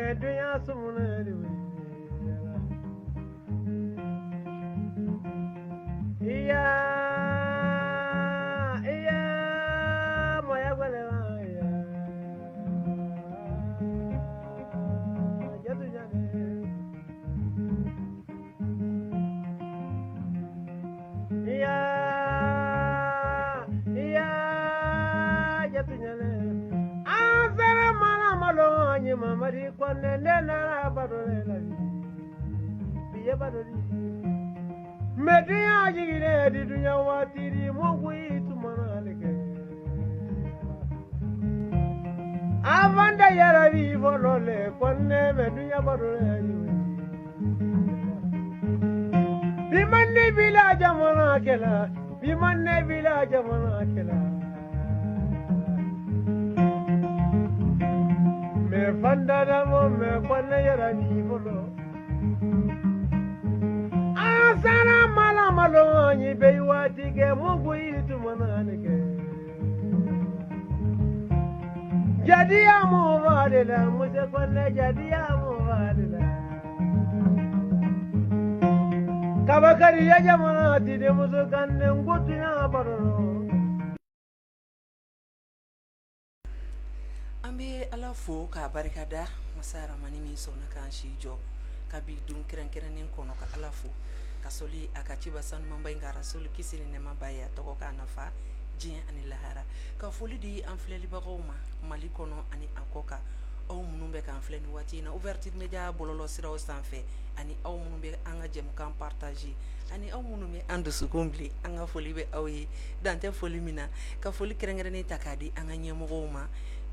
medunya sumuna iya moya gwale ya jatu jane iya jatu jane afere mana malo nyi mamari kwanne na badole la biye badoli media jigire di dunya watiri mogui tumana leke avanda yara vi volole konne medunya badole bimanne village mana kela bimanne village mana kela me fanda da mo me konne yara vi volo asana mala malo nyi be wati ke mugu itu mananike jadi amu vadela muje konne jadi amu vadela kabakari ya jamana ti de muzo kanne ngutu ya baroro ambe ala fo ka barikada masara mani mi sona kan shijo kabi dun kiran kono ka ala fo kasoli akachiba san mamba inga rasul kisini ne mabaya toko ka nafa jien ani lahara ka foli di anfleli bagoma mali kono ani akoka aw munumbe kan fleni wati na ouverture media bololo sira o sanfe ani aw munumbe anga jem kan partager ani aw munumbe ando sukumbli anga foli be awi dante foli mina ka foli kerengere takadi anga nyemogoma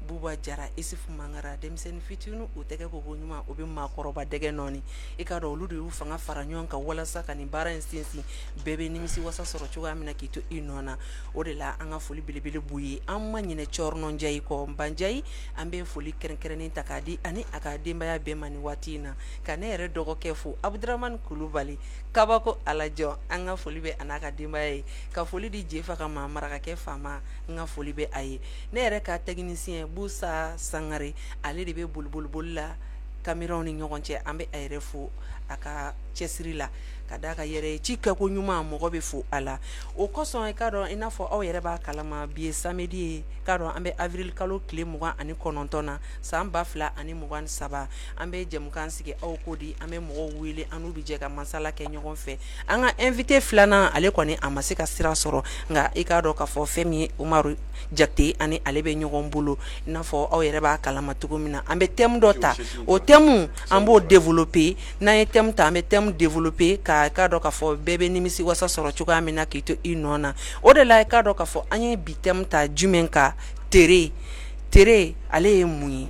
buba jara isifu mangara demsen fitunu uteke ko gonyuma obi makoroba dege noni ikado oludu fanga faranyon ka wala saka ni bara instance bebe nimisi wasa soro chuga mina kito inona odela anga foli bilibili buyi amma nyine chorno njai ko mbanjai ambe foli kerenkeren takadi ani akademba ya bemani watina kanere dogo kefu Abdurrahman Kulubali kabako alajo anga foli be anaka demba yi ka foli di jefa kama maraka ke fama anga foli be ayi nere ka technicien Busa Sangare ale de be bulbulbulla caméra ni ñogonche ambe ay refu aka chesri la kadaka yere chika ko nyuma mo go be fu ala o koson e kado ina fo o yere ba kalama bi samedi kado ambe avril kalo kle mo ani konontona samba fla ani mo wan saba ambe jem kan sige o kodi ambe mo wile anu bi je ka masala ke nyogon fe anga invité flana ale ko ni amasika sira soro nga e kado ka fo femi Umaru jakti ani ale be nyogon bulu ina fo o yere ba kalama tugumina ambe tem dota o temu ambo développer na e tem ta ambe tem développer ka do ka fo bebe nimisi wasa soro chuka amina kito inona o de la ka do ka fo anye bitem ta jumenka tere ale mui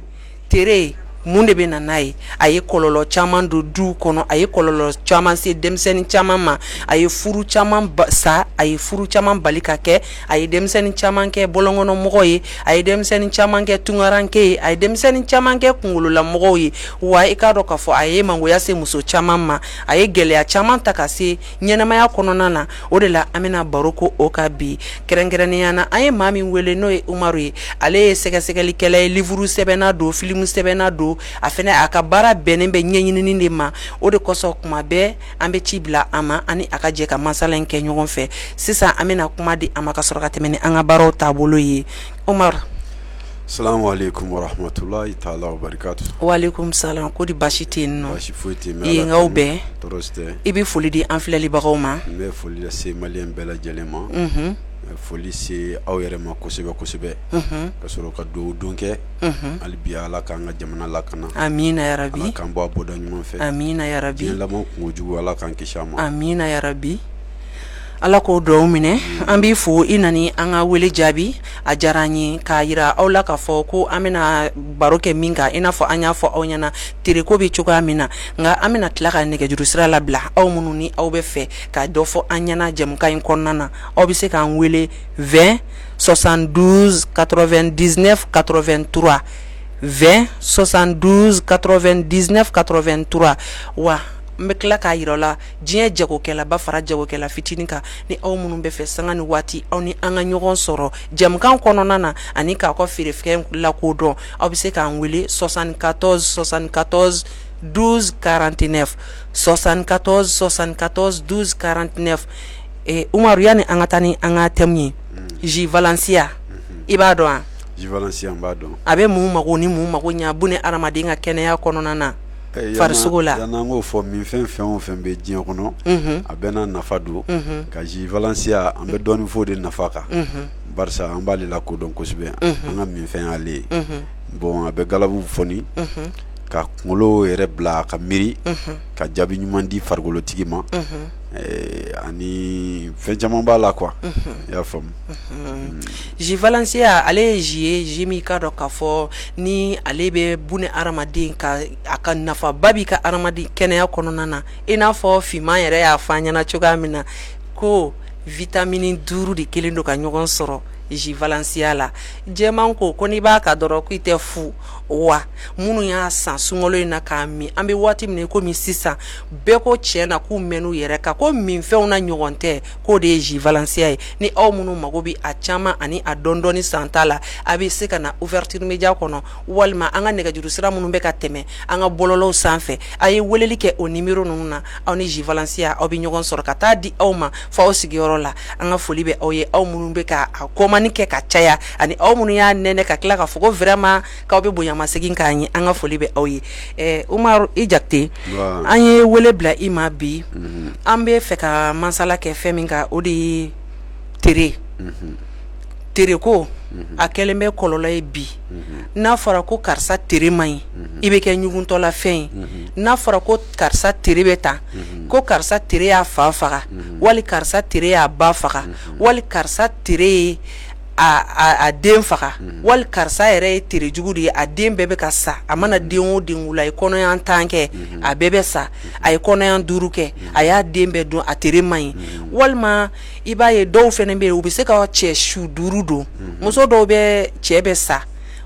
tere munde be nanai aye kololo chaman du kono aye kololo chaman se demseni chaman ma aye furu chaman sa aye furu chaman balika ke aye demseni chaman ke bolongono mogoye aye demseni chaman ke tungaranke aye demseni chaman ke kungulula mogoye wa ikado ka fo aye mango ya se muso chaman ma aye gele ya chaman takase nyenama ya kono nana odela amena baroko okabi kerengereni yana aye mami wele no Umaru ale sega kele livuru sebena do filmu sebena do afena akabara benembe nyenyini ndima ode koso kuma be ambe chibla ama ani akaje ka masala nke nyogon fe sisa amena kuma di amaka soroka temene anga baro tabolo yi Umar. Assalamu alaikum wa rahmatullahi ta'ala wa barakatuh. Wa alaikum salam ko di bashiti no bashi fuiti me yi ngawbe toroste ibi fuli di anfleli bagoma me fuli la se malien bela jelema foli se awere ma kosebe ka soro ka do donke albiya ala kan ga jamana la kana amina ya rabbi ala kan bo abodo nyuma fe amina ya rabbi la mo nguju ala kan kishama amina ya rabbi ala ko do mine ambi fu inani anga wele jabi ajarani ka yira awla ka fo ko amina baroke minga ina fo anya fo awnyana tire ko bi chuka amina nga amina tlaka nege jurusira la bla aw mununi aw be fe ka do fo anyana jem ka in konnana aw bi se kan wele 20 72 99 83 20 72 99 83 wa n bɛ tila k'a yira la diɲɛ jagokɛla ba fara jagokɛla fitinin kan ni aw minnu bɛ fɛ sanga ni waati aw ni an ka ɲɔgɔn sɔrɔ jɛmukan kɔnɔna na ani k'a kɔ feerefɛn lakodɔn aw bɛ se k'an wele 74 74 12 49 74 74 12 49 Umaru yani an ka taa ni an ka thème ye J Valencia i b'a dɔn wa J Valencia n b'a dɔn a bɛ mun mago ni mun mago ɲa bune adamaden ka kɛnɛya kɔnɔna na farisogo la yan'an k'o fɔ min fɛn o fɛn bɛ diɲɛ kɔnɔ a bɛɛ n'a nafa don ka J Valencia an bɛ dɔɔnin fɔ o de nafa kan barisa an b'ale la kodɔn kosɛbɛ an ka min fɛn y'ale ye bon a bɛ galabu fɔni ka kunkolo yɛrɛ bila ka miiri ka jaabi ɲuman di farigolotigi ma ani fɛn caman b'a la quoi i y'a faamu J Valencia ale ye J ye J min ka dɔn k'a fɔ ni ale bɛ bune adamaden ka a ka nafaba b'i ka adamaden kɛnɛya kɔnɔna na i n'a fɔ finman yɛrɛ y'a fɔ an ɲɛna cogoya min na ko vitamine 5 de kelen don ka ɲɔgɔn sɔrɔ J Valencia la jɛman ko n'i b'a ka dɔrɔn ko i tɛ fu wa minnu y'a san sunkalo in na k'a min an bɛ waati min komi sisan bɛɛ ko tiɲɛ na k'u mɛn'u yɛrɛ kan ko minfɛnw na ɲɔgɔn tɛ k'o de ye J Valencia ye ni aw minnu mago bɛ a caman ani a dɔɔni san ta la a bɛ se ka na ouverture média kɔnɔ walima an ka nɛgɛjuru sira minnu bɛ ka tɛmɛ an ka bɔlɔlɔw sanfɛ a ye weleli kɛ o numéro ninnu na aw ni J Valencia aw bɛ ɲɔgɔn sɔrɔ ka taa di aw ma fo aw sigiyɔrɔ la an ka foli bɛ aw ye aw minnu bɛ ka a komani kɛ ka caya ani aw minnu y'a nɛnɛ ka tila ka fɔ ko vraiment k'aw bɛ bonya ma segin k'a ɲɛ an ka foli bɛ aw ye Umaru i Jakite an ye wele bila i ma bi an bɛ fɛ ka masala kɛ fɛn min kan o de ye tere ko a kɛlen bɛ kɔlɔlɔ ye bi n'a fɔra ko karisa tere man ɲi i bɛ kɛ ɲuguntɔla fɛn ye n'a fɔra ko karisa tere bɛ tan ko karisa tere y'a fa faga wali karisa tere y'a ba faga wali karisa tere ye a den faga wali karisa yɛrɛ ye tere jugu de ye a den bɛɛ bɛ ka sa a mana den o den wula a ye kɔnɔyan 10 kɛ a bɛɛ bɛ sa a ye kɔnɔyan 5 kɛ a y'a den bɛɛ dun a tere man ɲi walima i b'a ye dɔw fɛnɛ bɛ yen u bɛ se ka cɛ su 5 don muso dɔw bɛ cɛ bɛ sa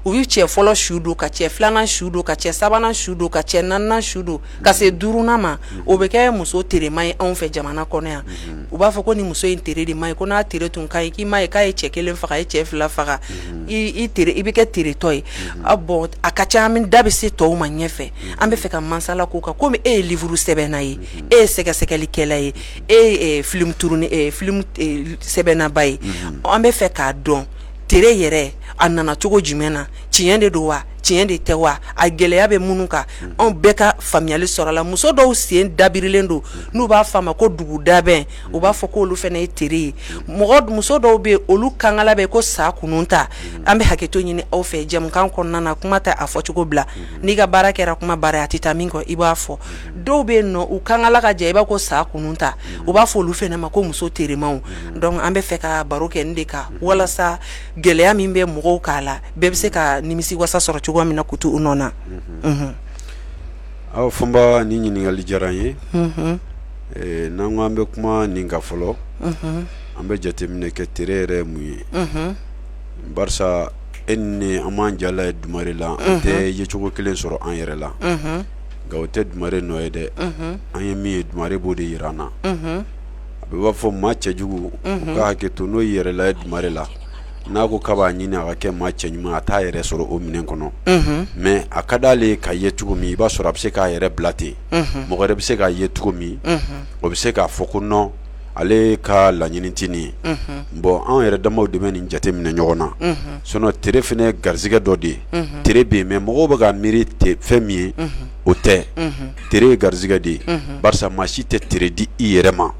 u bɛ cɛ fɔlɔ su don ka cɛ filanan su don ka cɛ sabanan su don ka cɛ naaninan su don ka se 5nan ma o bɛ kɛ muso terema ye anw fɛ jamana kɔnɔ yan u b'a fɔ ko ni muso in tere de man ɲi ko n'a tere tun ka ɲi k'i ma ye k'a ye cɛ 1 faga a ye cɛ 2 faga i bɛ kɛ teretɔ ye bon a ka ca an da bɛ se tɔw ma ɲɛfɛ an bɛ fɛ ka masala k'o kan komi e ye livre sɛbɛnna ye e ye sɛgɛsɛgɛlikɛla ye e ye film sɛbɛnnaba ye an bɛ fɛ k'a dɔn tere yɛrɛ a nana cogo jumɛn na tiɲɛ de don wa tiɲɛ de tɛ wa a gɛlɛya bɛ minnu kan anw bɛɛ ka faamuyali sɔrɔ la muso dɔw sen dabirilen don n'u b'a fɔ a ma ko dugudabɛn u b'a fɔ ko olu fana ye tere ye muso dɔw bɛ olu kangala bɛ ko sa kunun ta an bɛ hakɛto ɲini aw fɛ jɛmukan kɔnɔna na kuma tɛ a fɔcogo bila n'i ka baara kɛra kuma baara a tɛ taa min kɔ i b'a fɔ dɔw bɛ yen nɔ u kangala ka jɛ i b'a ko sa kunun ta u b'a fɔ olu fana ma ko muso teremaw donc an bɛ fɛ ka baro kɛ nin de kan walasa gɛlɛya min bɛ mɔgɔw k'a la bɛɛ bɛ se ka nimisi wasa sɔrɔ cogo min na kutu u nɔ na aw fɔnba ni ɲininkali diyara n ye n'an ko an bɛ kuma nin kan fɔlɔ an bɛ jateminɛ kɛ tere yɛrɛ ye mun ye barisa e ni an b'an jala ye dumare la an tɛ yecogo kelen sɔrɔ an yɛrɛ la nka o tɛ dumare nɔ ye dɛ an ye min ye dumare b'o de yira an na a bɛ b'a fɔ maa cɛjugu u ka hakɛ to n'o yɛrɛ la ye dumare la n'a ko k'a b'a ɲini a ka kɛ maa cɛ ɲuman a t'a yɛrɛ sɔrɔ o minɛn kɔnɔ mais a ka d'ale ka ye cogo min i b'a sɔrɔ a bɛ se k'a yɛrɛ bila ten mɔgɔ wɛrɛ bɛ se k'a ye cogo min o bɛ se k'a fɔ ko non ale ka laɲini tɛ nin ye bon anw yɛrɛ damaw de bɛ nin jate minɛ ɲɔgɔn na sinon tere fana ye garizigɛ dɔ de ye tere bɛ yen mais mɔgɔw bɛ ka miiri fɛn min ye o tɛ tere ye garizigɛ de ye barisa maa si tɛ tere di i yɛrɛ ma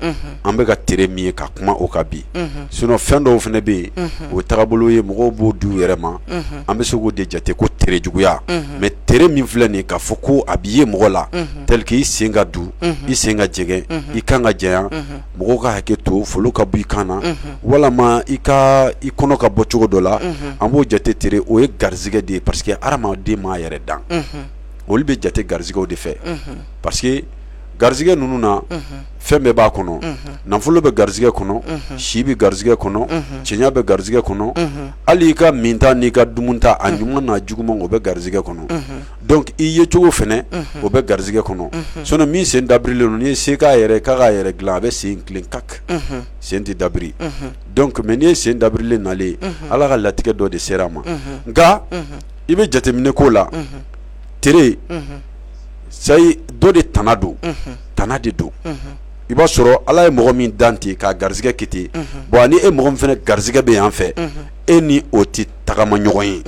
an bɛ ka tere min ye ka kuma o kan bi sinon fɛn dɔw fana bɛ yen o tagabolo ye mɔgɔw b'o di u yɛrɛ ma an bɛ se k'o de jate ko tere juguya mais tere min filɛ nin ye k'a fɔ ko a b'i ye mɔgɔ la tel que i sen ka du i sen ka jɛgɛn i kan ka jɛya mɔgɔw ka hakɛ to folo ka bɔ i kan na walama i kɔnɔ ka bɔ cogo dɔ la an b'o jate tere o ye garizigɛ de ye parce que hadamaden m'a yɛrɛ dan olu bɛ jate garizigɛw de fɛ parce que garizigɛ ninnu na fɛn bɛɛ b'a kɔnɔ nafolo bɛ garizigɛ kɔnɔ si bɛ garizigɛ kɔnɔ cɛɲa bɛ garizigɛ kɔnɔ hali i ka min ta n'i ka dumun ta a ɲuman n'a juguman o bɛ garizigɛ kɔnɔ donc i ye cogo fɛnɛ o bɛ garizigɛ kɔnɔ sinon min sen dabirilen don n'i ye se k'a yɛrɛ k'a k'a yɛrɛ dilan a bɛ sen kilen kak sen tɛ dabiri donc mais n'i ye sen dabirilen nalen ala ka latigɛ dɔ de sera a ma nka i bɛ jateminɛ k'o la tere sayi dɔ de tana don tana de don i b'a sɔrɔ ala ye mɔgɔ min dan ten k'a garizigɛ kɛ ten bon ani e mɔgɔ min fɛnɛ garizigɛ bɛ yan fɛ e ni o tɛ tagama ɲɔgɔn ye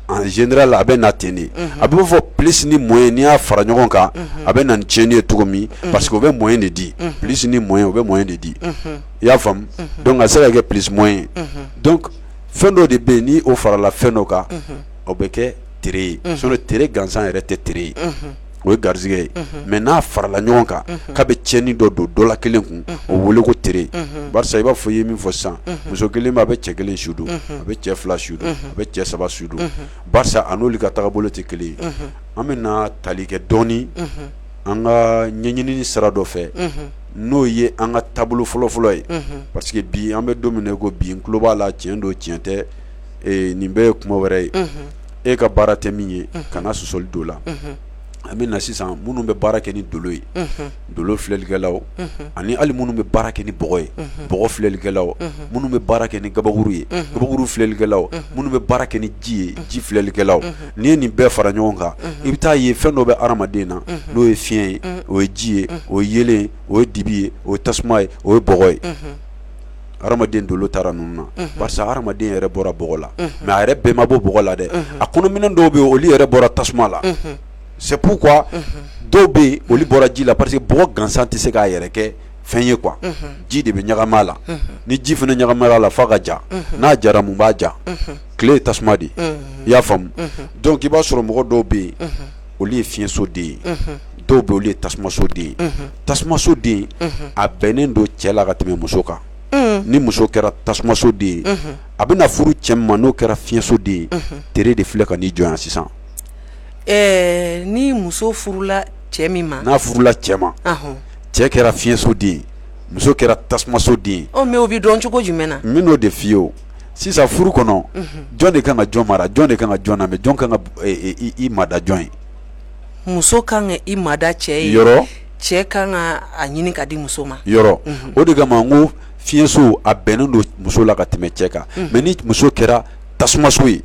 en général a bɛ na ten de a bɛ fɔ plus ni moyen n'i y'a fara ɲɔgɔn kan a bɛ na ni tiɲɛni ye cogo min parce que o bɛ moyen de di plus ni moyen o bɛ moyen de di i y'a faamu donc a se ka kɛ plus moyen donc fɛn dɔ de bɛ yen ni o farala fɛn dɔ kan o bɛ kɛ tere ye sinon tere gansan yɛrɛ tɛ tere ye o ye garizigɛ ye mais n'a farala ɲɔgɔn kan k'a bɛ tiɲɛni dɔ don dɔ la kelen kun o wele ko tere barisa i b'a fɔ i ye min fɔ sisan muso kelen bɛ a bɛ cɛ kelen su don a bɛ cɛ fila su don a bɛ cɛ saba su don barisa a n'olu ka tagabolo tɛ kelen ye an bɛna tali kɛ dɔɔni an ka ɲɛɲinini sira dɔ fɛ n'o ye an ka taabolo fɔlɔfɔlɔ ye parce que bi an bɛ don min na ko bi n tulo b'a la tiɲɛ don tiɲɛ tɛ nin bɛɛ ye kuma wɛrɛ ye e ka baara tɛ min ye kana sɔsɔli don la an bɛ na sisan minnu bɛ baara kɛ ni dolo ye dolo filɛlikɛlaw ani hali minnu bɛ baara kɛ ni bɔgɔ ye bɔgɔ filɛlikɛlaw minnu bɛ baara kɛ ni gabakuru ye gabakuru filɛlikɛlaw minnu bɛ baara kɛ ni ji ye ji filɛlikɛlaw n'i ye nin bɛɛ fara ɲɔgɔn kan i bɛ taa ye fɛn dɔ bɛ adamaden na n'o ye fiɲɛ ye o ye ji ye o ye yelen ye o ye dibi ye o ye tasuma ye o ye bɔgɔ ye adamaden dolo taara ninnu na barisa adamaden yɛrɛ bɔra bɔgɔ la mais a yɛrɛ bɛɛ ma bɔ bɔgɔ la dɛ a kɔnɔminɛn dɔw bɛ yen olu yɛrɛ bɔra tasuma la c'est pourquoi dɔw bɛ yen olu bɔra ji la parce que bɔgɔ gansan tɛ se k'a yɛrɛ kɛ fɛn ye quoi ji de bɛ ɲagama la ni ji fana ɲagamara la f'a ka ja n'a jara mun b'a ja tile ye tasuma de i y'a faamu donc i b'a sɔrɔ mɔgɔ dɔw bɛ yen olu ye fiɲɛso den ye dɔw bɛ yen olu ye tasumaso den ye tasumaso den a bɛnnen don cɛ la ka tɛmɛ muso kan ni muso kɛra tasumaso den ye a bɛna furu cɛ min ma n'o kɛra fiɲɛso den ye tere de filɛ ka n'i jɔ yan sisan ni muso furula cɛ min ma n'a furula cɛ ma cɛ kɛra fiɲɛso den ye muso kɛra tasumaso den ye mais o bɛ dɔn cogo jumɛn na n bɛ n'o de f'i ye o sisan furu kɔnɔ jɔn de kan ka jɔn mara jɔn de kan ka jɔn lamɛn jɔn kan ka i mada jɔn ye muso kan ka i mada cɛ ye yɔrɔ cɛ kan ka a ɲini ka di muso ma yɔrɔ o de kama n ko fiɲɛso a bɛnnen don muso la ka tɛmɛ cɛ kan mais ni muso kɛra tasumaso ye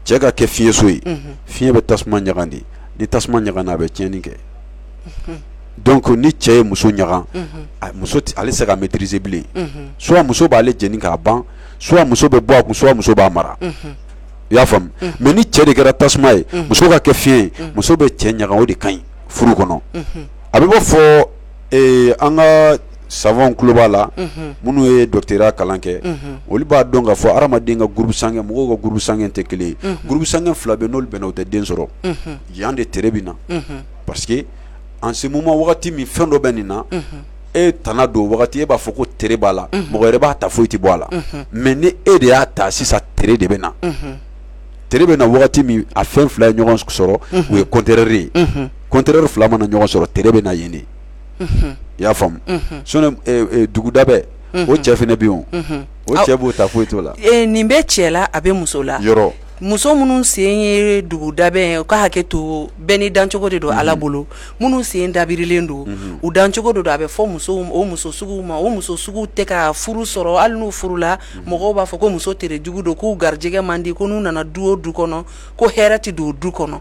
cɛ ka kɛ fiɲɛso ye fiɲɛ bɛ tasuma ɲagan de ni tasuma ɲagan a bɛ tiɲɛni kɛ donc ni cɛ ye muso ɲagan muso ale se ka maîtriser bilen soit muso b'ale jeni k'a ban soit muso bɛ bɔ a kun soit muso b'a mara i y'a faamu mais ni cɛ de kɛra tasuma ye muso ka kɛ fiɲɛ ye muso bɛ cɛ ɲagan o de ka ɲi furu kɔnɔ a bɛ bɔ fɔ an ka savant kulo b'a la minnu ye docteur kalan kɛ olu b'a dɔn k'a fɔ adamaden ka groupe sanguin mɔgɔw ka groupe sanguin tɛ kelen ye groupe sanguin fila bɛ n'olu bɛnna u tɛ den sɔrɔ yan de tere bɛ na parce que en ce moment wagati min fɛn dɔ bɛ nin na e tana don wagati e b'a fɔ ko tere b'a la mɔgɔ yɛrɛ b'a ta foyi tɛ bɔ a la mais ni e de y'a ta sisan tere de bɛ na tere bɛ na wagati min a fɛn fila ye ɲɔgɔn sɔrɔ u ye contraire ye contraire fila mana ɲɔgɔn sɔrɔ tere bɛ na yen de i y'a faamu sinon duguda bɛɛ o cɛ fana bɛ yen o cɛ b'o ta foyi t'o la nin bɛ cɛ la a bɛ muso la yɔrɔ muso minnu sen ye duguda bɛɛ u ka hakɛ to bɛɛ ni dancogo de don ala bolo minnu sen dabirilen don u dancogo de don a bɛ fɔ o muso sugu ma o muso sugu tɛ ka furu sɔrɔ hali n'u furula mɔgɔw b'a fɔ ko muso tere jugu don k'u garijɛgɛ man di ko n'u nana du o du kɔnɔ ko hɛrɛ tɛ don du kɔnɔ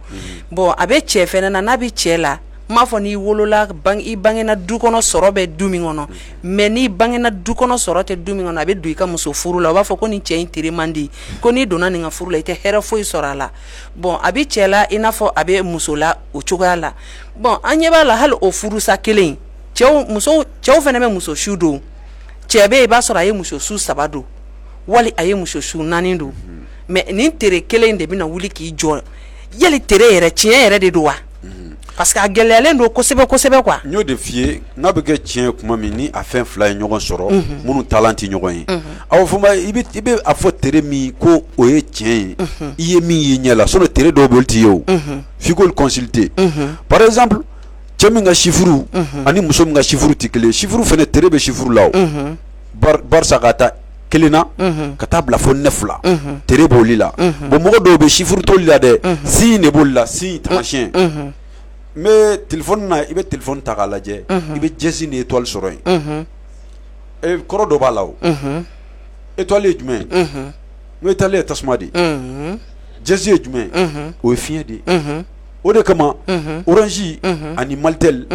bon a bɛ cɛ fɛnɛ na n'a bɛ cɛ la m'a fɔ n'i wolola i bangena du kɔnɔ sɔrɔ bɛ du min kɔnɔ mais n'i bangena du kɔnɔ sɔrɔ tɛ du min kɔnɔ a bɛ don i ka muso furu la u b'a fɔ ko nin cɛ in tere man di ko n'i donna nin ka furu la i tɛ hɛrɛ foyi sɔrɔ a la bon a bɛ cɛ la i n'a fɔ a bɛ muso la o cogoya la bon an ɲɛ b'a la hali o furusa kelen cɛw fana bɛ muso su don cɛ bɛ yen i b'a sɔrɔ a ye muso su 3 don wali a ye muso su 4 don mais nin tere kelen de bɛna wuli k'i jɔ yali tere yɛrɛ tiɲɛ yɛrɛ de don wa parce que a gɛlɛyalen don kosɛbɛ kosɛbɛ quoi n y'o de f'i ye n'a bɛ kɛ tiɲɛ kuma min ni a fɛn fila ye ɲɔgɔn sɔrɔ minnu talan tɛ ɲɔgɔn ye a fɔ ma i bɛ a fɔ tere min ko o ye tiɲɛ ye i ye min y'i ɲɛ la sinon tere dɔw bɛ olu t'i ye o f'i k'olu consulter par exemple cɛ min ka sifuru ani muso min ka sifuru tɛ kelen sifuru fana tere bɛ sifuru la o barisa ka taa kelena ka taa bila fo 9 la tere boli la bon mogo do be chiffre toli la de si ne boli la si tamachien mais téléphone na ibe téléphone ta kala je ibe jesi ni étoile soro yin e koro do ba lawo étoile jumɛn no étoile tasuma di jesi jumɛn o fiɲɛ di o de kama orange ani maltel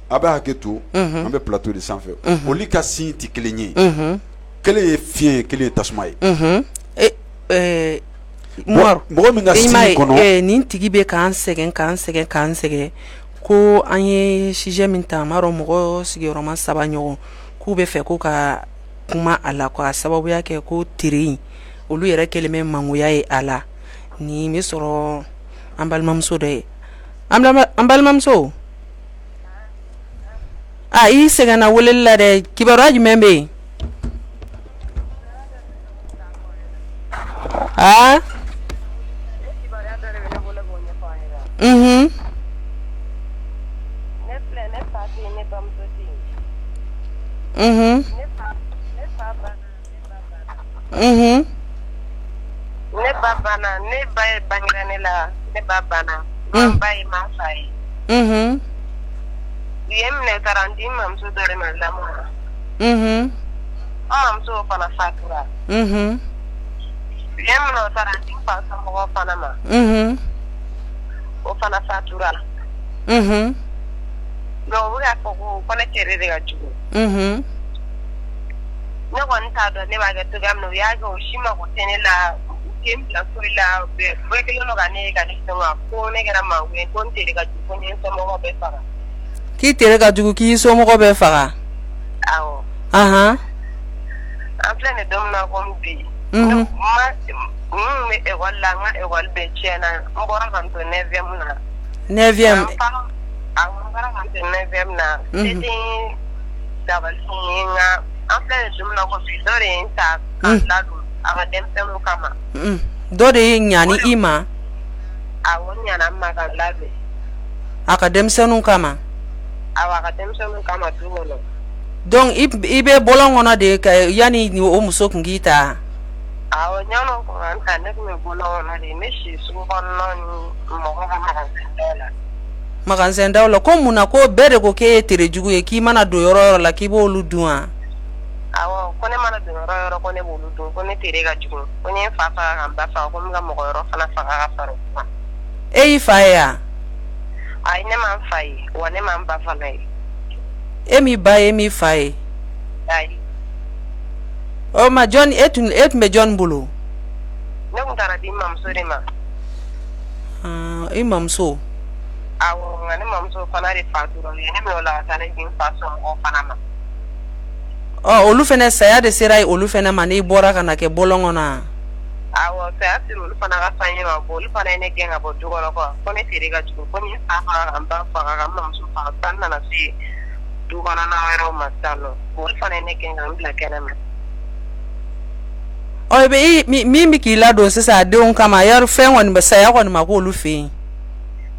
a bɛ hakɛ to an bɛ plateau de sanfɛ olu ka sin ti kelen ye kelen ye fiɲɛ kelen ye tasuma ye mɔgɔ min ka sin kɔnɔ nin tigi bɛ k'an sɛgɛn ko an ye sujet min ta m'a dɔn mɔgɔ sigiyɔrɔma 3 ɲɔgɔn k'u bɛ fɛ ko ka kuma a la k'a sababuya kɛ ko tere in olu yɛrɛ kɛlen bɛ mangoya ye a la nin bɛ sɔrɔ an balimamuso dɔ ye an balimamuso i sɛgɛnna weleli la dɛ kibaruya jumɛn bɛ yen ne babana ne ba bangira ne la ne babana ba yi ma fa yi yem ne tarandi mamsu dore ma la mo mamsu fana fatura yem no tarandi pa sa mo fana ma o fana fatura no wo ya ko fana kere de ga jugo ne wani ta do ne ba ga to gam no ya ga o shima ko tene la kem la ko la be ke lo ga ne ga ni so ko ne ga ma we ko tere ga ju ko ne so mo be fara ki tere ga ju ki so mo be fara awo aha en plein dom na ko mbi ma me e wala nga e wal be chena mbora kan to 9e na 9e awo ngara kan to 9e na tete dabal nga en plein dom na ko fi dore ta kan la do aga dem temu kama do de nyani ima awo nyana maga labe aka dem senu kama awa dem senu kama tuwono donc ibe bolongono de ka yani ni o muso kungita awo nyano ko anta ne me bolongono de meshi su bonno mo ko magan sendawla ko muna ko bere ko ke tere jugu e ki mana do yoro la ki bo lu duan awo ko ne mana do yoro ko ne bo lu do ko ne tere ga jugu ko ne fa fa am ba fa ko mga mo yoro fana fa ga faro e fa ya ai ne man fa yi wo ne man ba fa nai emi ba emi fa yi ai o ma John et me John bulu ne ko tara di mam so de ma imam so awo ngane mam so fana de fa duro ne me wala ta ne bin fa so o fana ma olu fene saya de serai olu fene mani bora kana ke bolongona awo saya siru olu fana ga fanye ma bo olu fana ne genga bo dugo ko ne tere ga jugo ko ni fa amba fa ga mam so fa tan na si dugo na wero ma talo olu fana ne genga mbla kana ma be mi ki la do sisa de on kama yar fen won be saya ko ma ko olu fe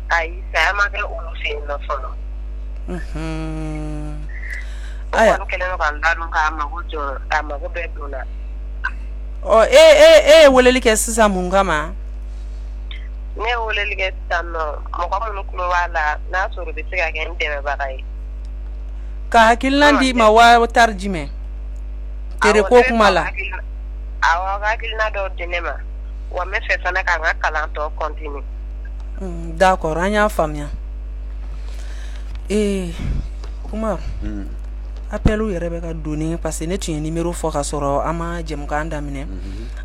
ai saya ma ke olu fe no fono aya ko kele no kan da dun ka ma ko jo ma ko be dona woleli ke sisa mun kama ne woleli ke tanno mo ko mun ko wala na suru be tiga ke ndebe bagai ka hakilandi ma wa tarjime tere ko kuma la awa ga kilna do dinema wa me fe sana ka ga kala to continue d'accord anya famia Kumar appelu yɛrɛ bɛ ka doni parce que ne tun ye numéro fɔ ka sɔrɔ an ma jɛmukan daminɛ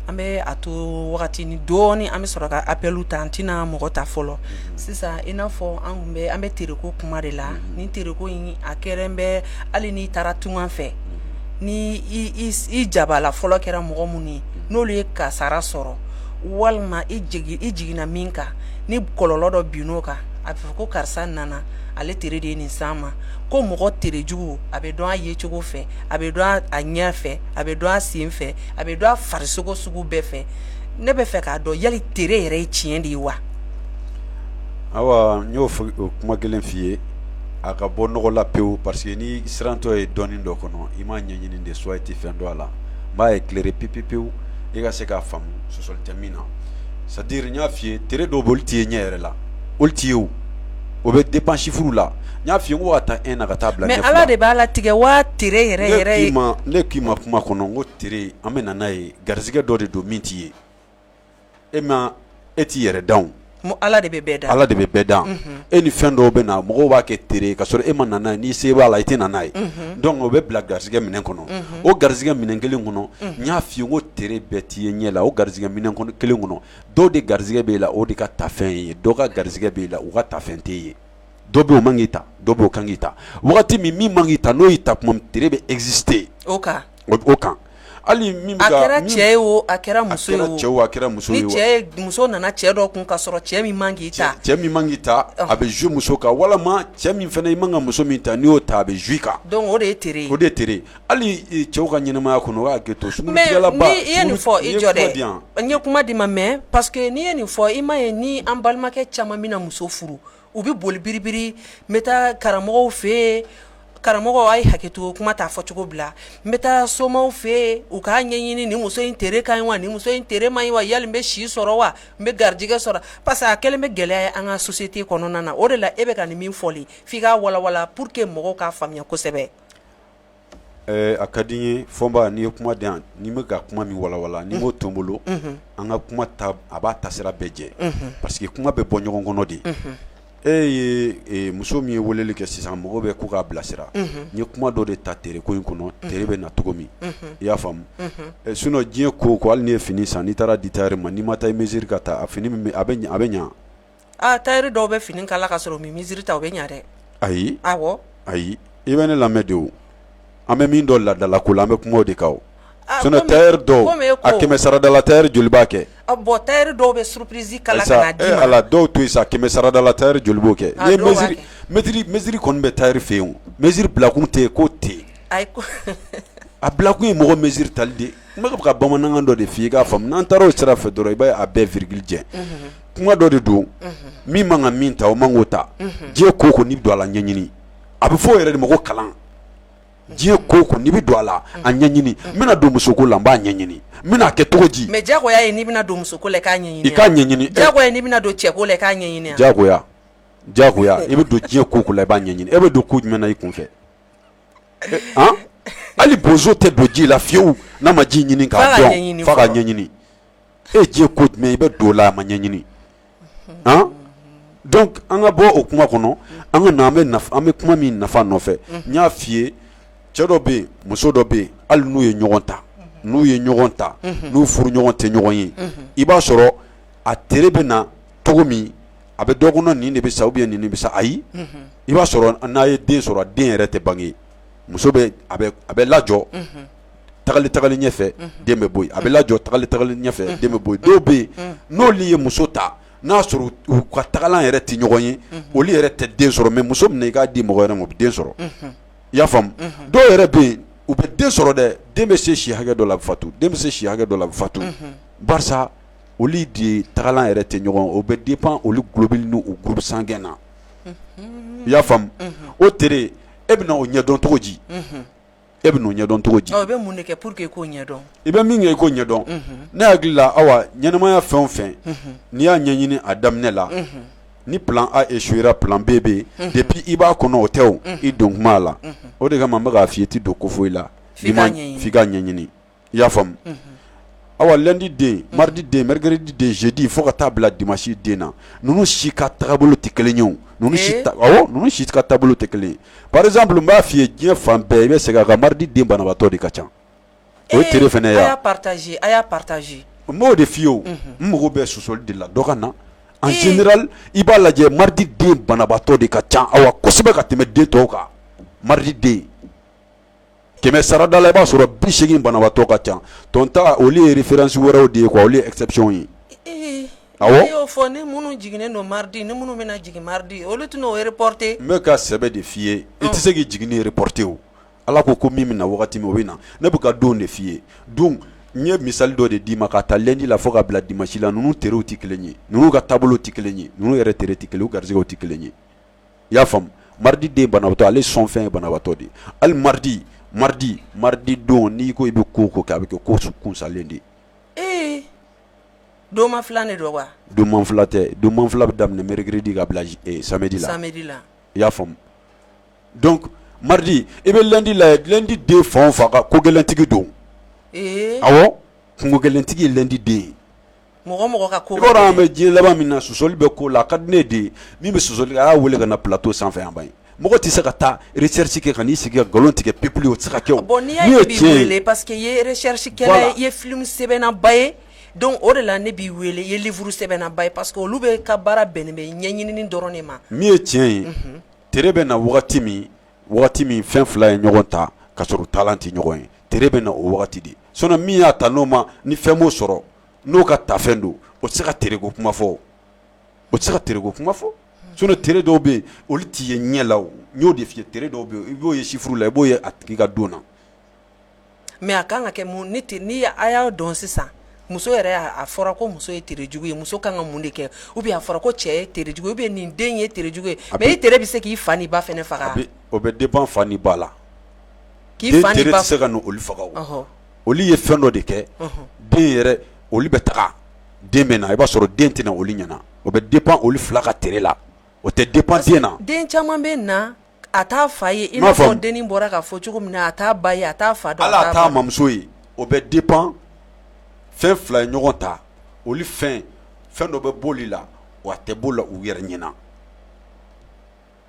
an bɛ a to wagati ni dɔɔni an bɛ sɔrɔ ka appelu ta an tɛna mɔgɔ ta fɔlɔ sisan i n'a fɔ an bɛ tereko kuma de la ni tereko in a kɛra bɛ hali n'i taara tungan fɛ ni i jabala fɔlɔ kɛra mɔgɔ mun ye n'olu ye kasara sɔrɔ walima i jiginna min kan ni kɔlɔlɔ dɔ binn'o kan a bɛ fɔ ko karisa nana ale tere de ye nin san ma ko mɔgɔ tere jugu a bɛ dɔn a ye cogo fɛ a bɛ dɔn a ɲɛ fɛ a bɛ dɔn a sen fɛ a bɛ dɔn a farisogo sugu bɛɛ fɛ ne bɛ fɛ k'a dɔn yali tere yɛrɛ ye tiɲɛ de ye wa awa n y'o kuma kelen f'i ye a ka bɔ nɔgɔ la pewu parce que ni sirantɔ ye dɔɔnin dɔ kɔnɔ i m'a ɲɛɲini de soit i tɛ fɛn dɔ a la b'a éclairer pipipiw i ka se k'a faamu sɔsɔli tɛ min na c'est à dire n y'a f'i ye tere dɔw bɛ olu t'i ye ɲɛ yɛrɛ la olu t'i ye o bɛ dépend chiffre la n y'a f'i ye n ko ka taa 1 na ka taa bila 9 mais ala de b'a latigɛ wa tere yɛrɛ yɛrɛ ne k'i ma kuma kɔnɔ n ko tere an bɛ na n'a ye garizigɛ dɔ de don min t'i ye e t'i yɛrɛ dan ala de bɛ bɛɛ dan ala de bɛ bɛɛ dan e ni fɛn dɔw bɛ na mɔgɔw b'a kɛ tere ka sɔrɔ e ma na n'a ye n'i se b'a la i tɛ na n'a ye donc o bɛ bila garizigɛ minɛn kɔnɔ o garizigɛ minɛn kelen kɔnɔ n y'a f'i ye n ko tere bɛɛ t'i ye ɲɛ la o garizigɛ minɛn kelen kɔnɔ dɔw de garizigɛ b'e la o de ka tafɛn ye dɔw ka garizigɛ b'e la o ka tafɛn t'e ye dɔw bɛ o man k'i ta dɔw bɛ o kan k'i ta wagati min man k'i ta n'o y'i ta tuma min tere bɛ exister o kan hali min bɛ ka a kɛra cɛ ye o a kɛra muso ye o a kɛra muso ye o ni muso nana cɛ dɔ kun ka sɔrɔ cɛ min man k'i ta cɛ min man k'i ta a bɛ jouer muso kan walima cɛ min fana i man ka muso min ta n'i y'o ta a bɛ jouer kan donc o de ye tere ye o de ye tere hali cɛw ka ɲɛnamaya kɔnɔ o y'a kɛ to mais ni i ye nin fɔ i jɔ dɛ n ye kuma di ma mais parce que n'i ye nin fɔ i m'a ye ni an balimakɛ caman bɛna muso furu u bɛ boli biribiri n bɛ taa karamɔgɔw fɛ yen karamɔgɔ a ye hakɛto kuma t'a fɔ cogo bila n bɛ taa somaw fɛ yen u k'a ɲɛɲini nin muso in tere ka ɲi wa nin muso in tere ma ɲi wa yali n bɛ si sɔrɔ wa n bɛ garijɛgɛ sɔrɔ parce que a kɛlen bɛ gɛlɛya ye an ka société kɔnɔna na o de la e bɛ ka nin min fɔli f'i k'a walawala pour que mɔgɔw k'a faamuya kosɛbɛ. A ka di n ye Fɔnba n'i ye kuma di yan ni n bɛ ka kuma min walawala ni m'o to n bolo an ka kuma a b'a tasira bɛɛ jɛ parce que kuma bɛ bɔ ɲɔgɔn kɔnɔ de. E ye muso min ye weleli kɛ sisan mɔgɔw bɛ ko k'a bilasira n ye kuma dɔ de ta tere ko in kɔnɔ tere bɛ na cogo min i y'a faamu sinon diɲɛ ko hali n'i ye fini san n'i taara di tailleur ma n'i ma taa i mesure ka taa a fini min a bɛ ɲa tailleur dɔw bɛ fini kala ka sɔrɔ u mi mesure ta o bɛ ɲa dɛ ayi ayi i bɛ ne lamɛn de o an bɛ min dɔ ladala ko la an bɛ kuma o de kan o sinon tailleur dɔw a 100 saradala tailleur joli b'a kɛ bon tailleur dɔw bɛ surprise kala ka na di ma ala dɔw to yen sa 100 saradala tailleur joli b'o kɛ ni mesure kɔni bɛ tailleur fɛ yen o mesure bilakun tɛ yen ko tɛ a bilakun ye mɔgɔ mesure tali de n bɛ ka bamanankan dɔ de f'i ye i k'a faamu n'an taara o sira fɛ dɔrɔn i b'a ye a bɛɛ virgule jɛ kuma dɔ de don min man ka min ta o man k'o ta diɲɛ ko o ko n'i bɛ don a la ɲɛɲini a bɛ fɔ o yɛrɛ de ma ko kalan diɲɛ ko o ko n'i bɛ don a la a ɲɛɲini n bɛna don musoko la n b'a ɲɛɲini n bɛna kɛ cogo di mais diyagoya ye n'i bɛna don musoko la i k'a ɲɛɲini i k'a ɲɛɲini diyagoya ye n'i bɛna don cɛko la i k'a ɲɛɲini diyagoya i bɛ don diɲɛ ko o ko la i b'a ɲɛɲini e bɛ don ko jumɛn na i kun fɛ hali bozo tɛ don ji la fiyewu n'a ma ji ɲini k'a dɔn f'a ka ɲɛɲini e diɲɛ ko jumɛn i bɛ don o la a ma ɲɛɲini donc an ka bɔ o kuma kɔnɔ an ka na an bɛ kuma min nafa nɔfɛ n y'a f'i ye cɛ dɔ bɛ yen muso dɔ bɛ yen hali n'u ye ɲɔgɔn ta n'u furu ɲɔgɔn tɛ ɲɔgɔn ye i b'a sɔrɔ a tere bɛ na cogo min a bɛ dɔ kɔnɔ nin de bɛ sa nin de bɛ sa ayi i b'a sɔrɔ n'a ye den sɔrɔ den yɛrɛ tɛ bange muso a bɛ lajɔ tagali ɲɛfɛ den bɛ bɔ yen a bɛ lajɔ tagali ɲɛfɛ den bɛ bɔ yen dɔw bɛ yen n'olu ye muso ta n'a sɔrɔ u ka tagalan yɛrɛ tɛ ɲɔgɔn ye olu yɛrɛ tɛ den sɔrɔ mais muso min na i k'a di mɔgɔ yɛrɛ ma o bɛ den sɔrɔ i y'a faamu dɔw yɛrɛ bɛ yen u bɛ den sɔrɔ dɛ den bɛ se si hakɛ dɔ la a bɛ fatu den bɛ se si hakɛ dɔ la a bɛ fatu barisa olu de tagalan yɛrɛ tɛ ɲɔgɔn o bɛ dépend olu globule n'u groupe sanguin na i y'a faamu o tere e bɛna o ɲɛdɔn cogo di e bɛna o ɲɛdɔn cogo di i bɛ mun de kɛ pour que i k'o ɲɛdɔn i bɛ min kɛ i k'o ɲɛdɔn ne hakili la awa ɲɛnamaya fɛn o fɛn n'i y'a ɲɛɲini a daminɛ la ni plan A échouera plan B bɛ yen depuis i b'a kɔnɔ o tɛ o i don kuma a la o de kama n bɛ k'a f'i ye i tɛ don ko foyi la f'i k'a ɲɛɲini i y'a faamu awa lundi den mardi den mercredi den jeudi fo ka taa bila dimanche den na ninnu si ka tagabolo tɛ kelen ye o ninnu si ka taabolo tɛ kelen ye par exemple n b'a f'i ye diɲɛ fan bɛɛ i bɛ segin a kan mardi den banabaatɔ de ka ca o ye tere fana ye a y'a partager n b'o de f'i ye o n mago bɛ sɔsɔli de la dɔ ka na en général i b'a lajɛ mardi den banabaatɔ de ka ca awa kosɛbɛ ka tɛmɛ den tɔw kan mardi den 100 saradala i b'a sɔrɔ 80 banabaatɔ ka ca tonta olu ye référence wɛrɛw de ye quoi olu ye exception ye awɔ y'o fɔ ni minnu jiginnen don mardi ni minnu bɛna jigin mardi olu tɛna o reporter n bɛ ka sɛbɛ de f'i ye i tɛ se k'i jigin ni reporter o ala ko min bɛ na wagati min o bɛ na ne bɛ ka don de f'i ye donc n ye misali dɔ de d'i ma ka taa lundi la fo ka bila dimanche la ninnu terew tɛ kelen ye ninnu ka taabolo tɛ kelen ye ninnu yɛrɛ tere tɛ kelen u garizɛgɛw tɛ kelen ye i y'a faamu mardi den banabaatɔ ale sɔn fɛn ye banabaatɔ de hali mardi mardi don n'i ko i bɛ ko ko kɛ a bɛ kɛ ko kunsalen de. Doma fila ne do wa? Doma fila tɛ, doma fila bɛ daminɛ mercredi ka bila samedi la. Samedi la. I y'a faamu. Donc mardi i bɛ lundi la, lundi den fan o fan ka ko gɛlɛntigi don. Awɔ, kungo gɛlɛntigi ye lundi den ye. Mɔgɔ ka ko. I b'a dɔn an bɛ diɲɛ laban min na sɔsɔli bɛ ko la, a ka di ne de ye min bɛ sɔsɔli kɛ a y'a wele ka na plateau sanfɛ yan ban ye. Mɔgɔ tɛ se ka taa recherche kɛ ka n'i sigi ka nkalon tigɛ peuple o tɛ se ka kɛ o. Bon n'i y'a ye b'i wele parce que i ye recherche kɛla ye, i ye film sɛbɛnnaba ye. Donc o de la ne b'i wele i ye livre sɛbɛnnaba ye parce que olu bɛ ka baara bɛnnen bɛ ɲɛɲinini dɔrɔn de ma. Min ye tiɲɛ ye, tere bɛ na wagati min fɛn fila ye ɲɔgɔn ta ka sɔrɔ talent tɛ ɲɔgɔn ye. Tere bɛ na o wagati de. Sinon min y'a ta n'o ma ni fɛn m'o sɔrɔ n'o ka tafɛn don o tɛ se ka tereko kuma fɔ. O tɛ se ka tereko kuma fɔ. Sinon tere dɔw bɛ yen olu t'i ye ɲɛ la o. N y'o de f'i ye tere dɔw bɛ yen i b'o ye chiffre la i b'o ye a tigi ka don na. Mais a kan ka kɛ mun ni a y'a dɔn sisan muso yɛrɛ a fɔra ko muso ye terejugu ye muso kan ka mun de kɛ ou bien a fɔra ko cɛ ye terejugu ou bien nin den ye terejugu ye mais i tere bɛ se k'i fa ni ba fɛnɛ faga. O bɛ dépend fa ni ba la. K'i fa ni ba tere tɛ se ka n'olu faga o. Olu ye fɛn dɔ de kɛ den yɛrɛ olu bɛ taga den bɛ na i b'a sɔrɔ den tɛna olu ɲɛna o bɛ dépend olu fila ka tere la o tɛ dépend den na. Den caman bɛ na a t'a fa ye i n'a fɔ dennin bɔra ka fɔ cogo min na a t'a ba ye a t'a fa dɔn. Ala t'a mamuso ye o bɛ dépend fɛn fila ye ɲɔgɔn ta olu fɛn dɔ bɛ boli la wa a tɛ boli la u yɛrɛ ɲɛna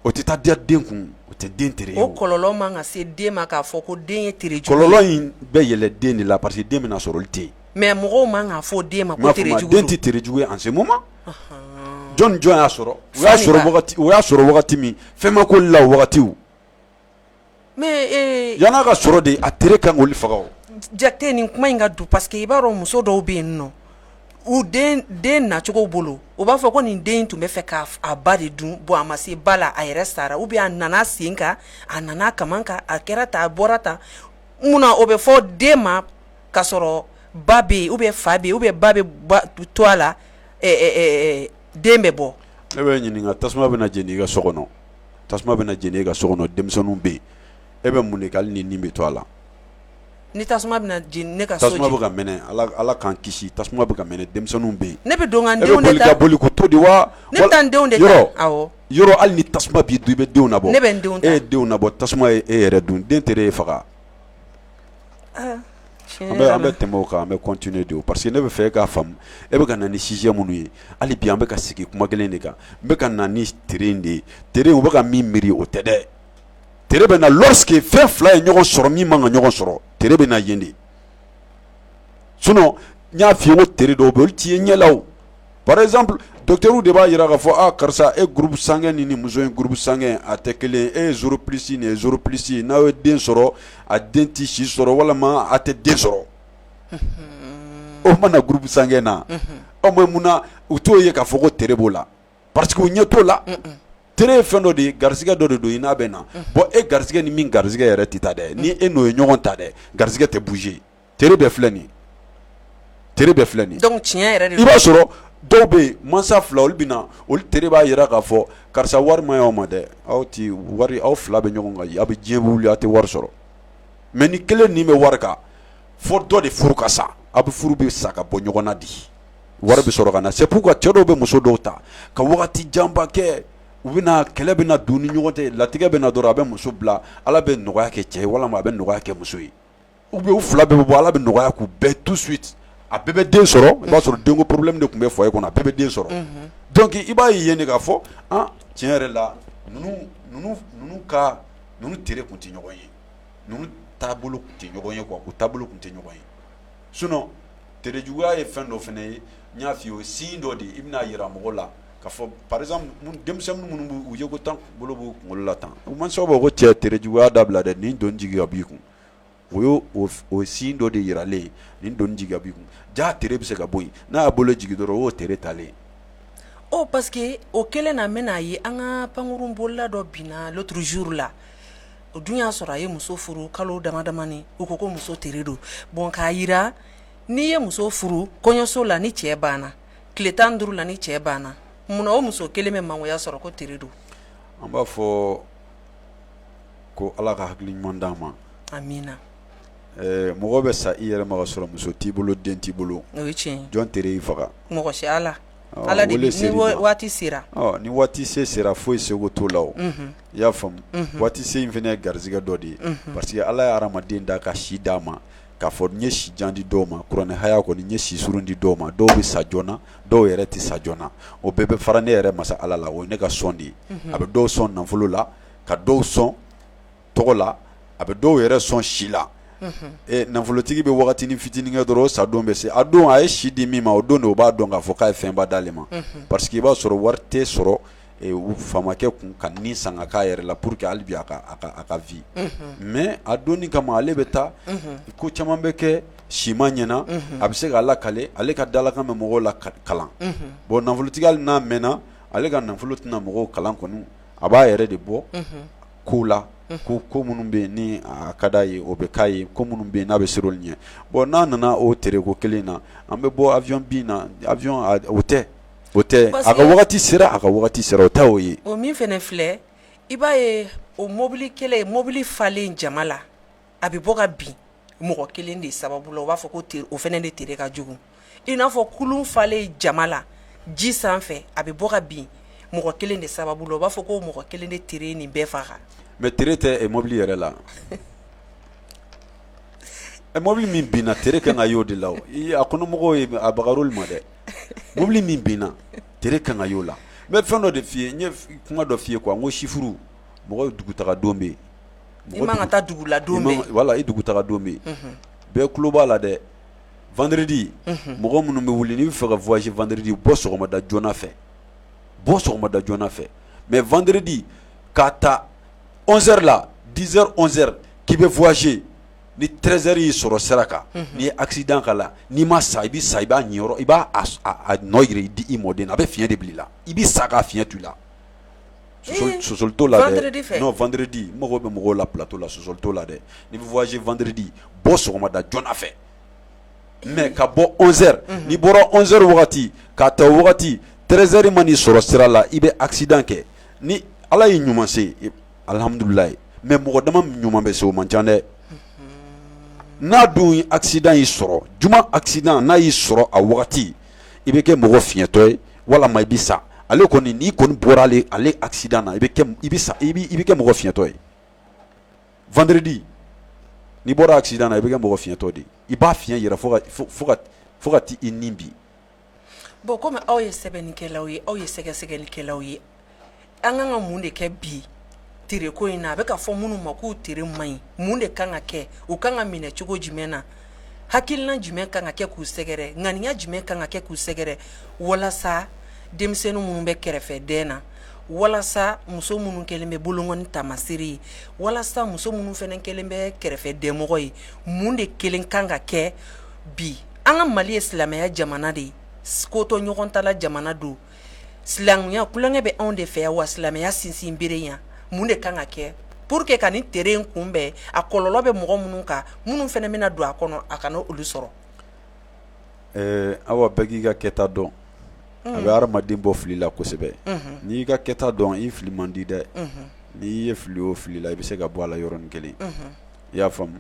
o tɛ taa diya den kun o tɛ den tere ye o kɔlɔlɔ man ka se den ma k'a fɔ ko den ye terejugu ye kɔlɔlɔ in bɛ yɛlɛ den de la parce que den bɛna sɔrɔ olu tɛ yen mais mɔgɔw man ka fɔ den ma ko terejugu den tɛ terejugu ye en ce moment jɔn y'a sɔrɔ o y'a sɔrɔ wagati min fɛn ma k'olu la o wagatiw mais yan'a ka sɔrɔ de a tere kan k'olu faga o. Jakite nin kuma in ka du parce que i b'a dɔn muso dɔw bɛ yen nɔ u den nacogo bolo u b'a fɔ ko nin den tun bɛ fɛ k'a ba de dun bon a ma se ba la a yɛrɛ sara ou bien a nana sen kan a nana kaman kan a kɛra tan a bɔra tan munna o bɛ fɔ den ma ka sɔrɔ ba bɛ yen ou bien fa bɛ yen ou bien ba bɛ to a la den bɛ bɔ. Ne bɛ ɲininka tasuma bɛna jeni i ka so kɔnɔ denmisɛnninw bɛ yen e bɛ mun de kɛ hali ni nin bɛ to a la. Ni tasuma bɛna jeni ne ka so tasuma bɛ ka mɛnɛ ala k'an kisi tasuma bɛ ka mɛnɛ denmisɛnninw bɛ yen. Ne bɛ don ka n denw de ta e bɛ boli ka boli ko to de wa. Ne bɛ taa n denw de ta awɔ. Yɔrɔ hali ni tasuma b'i dun i bɛ denw nabɔ. Ne bɛ n denw ta. E ye denw nabɔ tasuma ye e yɛrɛ dun den tere e faga. An bɛ tɛmɛ o kan an bɛ continuer de o parce que ne bɛ fɛ e k'a faamu e bɛ ka na ni sujet minnu ye hali bi an bɛ ka sigi kuma kelen de kan n bɛ ka na ni tere in de ye tere in u bɛ ka min miiri o tɛ dɛ tere bɛ na lorsque fɛn fila ye ɲɔgɔn sɔrɔ min man ka ɲɔgɔn sɔrɔ tere bɛ na yen de sinon n y'a f'i ye ko tere dɔw bɛ olu t'i ye ɲɛ la o par exemple docteur de b'a jira k'a fɔ karisa e groupe sanguin ni muso in groupe sanguin a tɛ kelen e ye 0 plus nin ye 0 plus n'aw ye den sɔrɔ a den tɛ si sɔrɔ walima a tɛ den sɔrɔ o mana groupe sanguin na o mais munna u t'o ye k'a fɔ ko tere b'o la parce que u ɲɛ t'o la tere ye fɛn dɔ de ye garisɛgɛ dɔ de don i n'a bɛ na bon e garisɛgɛ ni min garisɛgɛ yɛrɛ tɛ taa dɛ ni e n'o ye ɲɔgɔn ta dɛ garisɛgɛ tɛ bouger tere bɛɛ filɛ nin donc tiɲɛ yɛrɛ de i b'a sɔrɔ dɔw bɛ yen mansa fila olu bɛ na olu tere b'a jira k'a fɔ karisa wari ma y'aw ma dɛ aw fila bɛ ɲɔgɔn kan aw bɛ diɲɛ wuli aw tɛ wari sɔrɔ mais ni kelen nin bɛ wari kan fo dɔ de furu ka sa aw bɛ furu bɛ sa ka bɔ ɲɔgɔn na di wari bɛ sɔrɔ ka na c'est pourquoi cɛ dɔw bɛ muso dɔw ta ka wagati janba kɛ u bɛna kɛlɛ bɛna don ni ɲɔgɔn cɛ latigɛ bɛna dɔrɔn a bɛ muso bila ala bɛ nɔgɔya kɛ cɛ ye walima a bɛ nɔgɔya kɛ muso ye ou bien u fila bɛɛ bɛ bɔ ala bɛ nɔgɔya k'u bɛɛ tout de suite a bɛɛ bɛ den sɔrɔ i b'a sɔrɔ denko problème de tun bɛ foyer kɔnɔ a bɛɛ bɛ den sɔrɔ donc i b'a ye yen de k'a fɔ tiɲɛ yɛrɛ la ninnu tere tun tɛ ɲɔgɔn ye ninnu taabolo tun tɛ ɲɔgɔn ye quoi u taabolo tun tɛ ɲɔgɔn ye sinon terejuguya ye fɛn dɔ fana ye n y'a f'i ye o signe dɔ de i bɛna yira mɔgɔ la k'a fɔ par exemple denmisɛnnin minnu b'u ye ko tan bolo b'u kunkolo la tan u man sɔn ko cɛ terejuguya dabila dɛ nin don jigi ka b'i kun o ye signe dɔ de yiralen ye nin don jigi ka b'i kun jaa tere bɛ se ka bɔ yen n'a y'a bolo jigi dɔrɔn o y'o tere talen. parce que o kɛlen na n bɛna ye an ka pankurun bolila dɔ binna l'autre jour la o dun y'a sɔrɔ a ye muso furu kalo dama damani u ko muso tere don bon k'a yira n'i ye muso furu kɔɲɔso la ni cɛ banna tile 15 la ni cɛ banna munna o muso kelen bɛ mangoya sɔrɔ ko tere don. an b'a fɔ ko ala ka hakili ɲuman d'an ma amina mɔgɔ bɛ sa i yɛrɛ ma ka sɔrɔ muso t'i bolo den t'i bolo o ye tiɲɛ jɔn tere i faga mɔgɔ si ala ala de ni waati sera ni waati se sera foyi sego t'o la o i y'a faamu waati se in fɛnɛ ye garizigɛ dɔ de ye parce que ala ye hadamaden da ka si d'a ma k'a fɔ n ye si jan di dɔw ma kuranɛ haya kɔni n ye si surun di dɔw ma dɔw bɛ sa joona dɔw yɛrɛ tɛ sa joona o bɛɛ bɛ fara ne yɛrɛ masa ala la o ye ne ka sɔn de ye a bɛ dɔw sɔn nafolo la ka dɔw sɔn tɔgɔ la a bɛ dɔw yɛrɛ sɔn si la nafolotigi bɛ wagatinin fitinin kɛ dɔrɔn o sa don bɛ se a don a ye si di min ma o don de o b'a dɔn k'a fɔ k'a ye fɛnba d'ale ma parce que i b'a sɔrɔ wari tɛ sɔrɔ famakɛ kun ka nin san ka k'a yɛrɛ la pour que hali bi a ka vie mais a donni kama ale bɛ taa ko caman bɛ kɛ si ma ɲɛna a bɛ se k'a lakale ale ka dalakan bɛ mɔgɔw la kalan bon nafolotigi hali n'a mɛnna ale ka nafolo tɛna mɔgɔw kalan kɔni a b'a yɛrɛ de bɔ ko la ko minnu bɛ yen ni a ka d'a ye o bɛ k'a ye ko minnu bɛ yen n'a bɛ ser'olu ɲɛ bon n'a nana o tereko kelen na an bɛ bɔ avion bin na avion o tɛ a ka wagati sera o tɛ o ye o min fɛnɛ filɛ i b'a ye o mobili kelen mobili falen jama la a bɛ bɔ ka bin mɔgɔ kelen de sababu la o b'a fɔ ko o fɛnɛ de tere ka jugu i n'a fɔ kulun falen jama la ji sanfɛ a bɛ bɔ ka bin mɔgɔ kelen de sababu la o b'a fɔ ko mɔgɔ kelen de tere nin bɛɛ faga mais tere tɛ mobili yɛrɛ la mobili min binna tere kan ka y'o de la a kɔnɔmɔgɔw ye a bagar'olu ma dɛ mobili min binna tere kan ka y'o la mais fɛn dɔ de f'i ye n ye kuma dɔ f'i ye quoi n ko sifuru mɔgɔ dugutaga don bɛ yen i man ka taa dugu la don bɛɛ voilà i dugutaga don bɛ yen bɛɛ tulo b'a la dɛ vendredi mɔgɔ minnu bɛ wuli n'i bɛ fɛ ka voyager vendredi bɔ sɔgɔmada joona fɛ mais vendredi k'a ta 11h la 10h 11h k'i bɛ voyager ni 13h y'i sɔrɔ sira kan n'i ye accident k'a la n'i ma sa i bɛ sa i b'a ɲɛyɔrɔ i b'a nɔ yira i di i mɔden na a bɛ fiɲɛ de bila i la i bɛ sa k'a fiɲɛ to i la sosoli t'o la dɛ non vendredi n mago bɛ mɔgɔw la plateau la sosoli t'o la dɛ n'i bɛ voyager vendredi bɔ sɔgɔmada joona fɛ mais ka bɔ 11h n'i bɔra 11h wagati k'a ta o wagati 13h ma n'i sɔrɔ sira la i bɛ accident kɛ ni ala y'i ɲuman se alhamdulilayi mais mɔgɔ dama ɲuman bɛ se o man ca dɛ n'a dun accident y'i sɔrɔ juma accident n'a y'i sɔrɔ a wagati i bɛ kɛ mɔgɔ fiɲɛtɔ ye walama i bɛ sa ale kɔni n'i kɔni bɔra ale accident na i bɛ kɛ mɔgɔ fiɲɛtɔ ye vendredi n'i bɔra accident na i bɛ kɛ mɔgɔ fiɲɛtɔ de i b'a fiɲɛ yɛrɛ fo ka t'i nin bi bon comme aw ye sɛbɛnnikɛlaw ye aw ye sɛgɛsɛgɛlikɛlaw ye an kan ka mun de kɛ bi tere ko in na a bɛ ka fɔ minnu ma k'u tere man ɲi mun de kan ka kɛ u kan ka minɛ cogo jumɛn na hakilina jumɛn kan ka kɛ k'u sɛgɛrɛ ŋaniya jumɛn kan ka kɛ k'u sɛgɛrɛ walasa denmisɛnnin minnu bɛ kɛrɛfɛ den na walasa muso minnu kɛlen bɛ bolongɔni taamasere ye walasa muso minnu fana kɛlen bɛ kɛrɛfɛ denmɔgɔ ye mun de kelen kan ka kɛ bi an ka mali ye silamɛya jamana de ye kotɔ ɲɔgɔn tala jamana don silamɛya kulonkɛ bɛ anw de fɛ yan wa silamɛya sinsin bere yan mun de kan ka kɛ pour que ka ni tere in kunbɛn a kɔlɔlɔ bɛ mɔgɔ minnu kan minnu fana bɛna don a kɔnɔ a kana olu sɔrɔ awa bɛɛ k'i ka kɛta dɔn a bɛ hadamaden bɔ fili la kosɛbɛ n'i y'i ka kɛta dɔn i fili man di dɛ n'i ye fili o fili la i bɛ se ka bɔ a la yɔrɔnin kelen i y'a faamu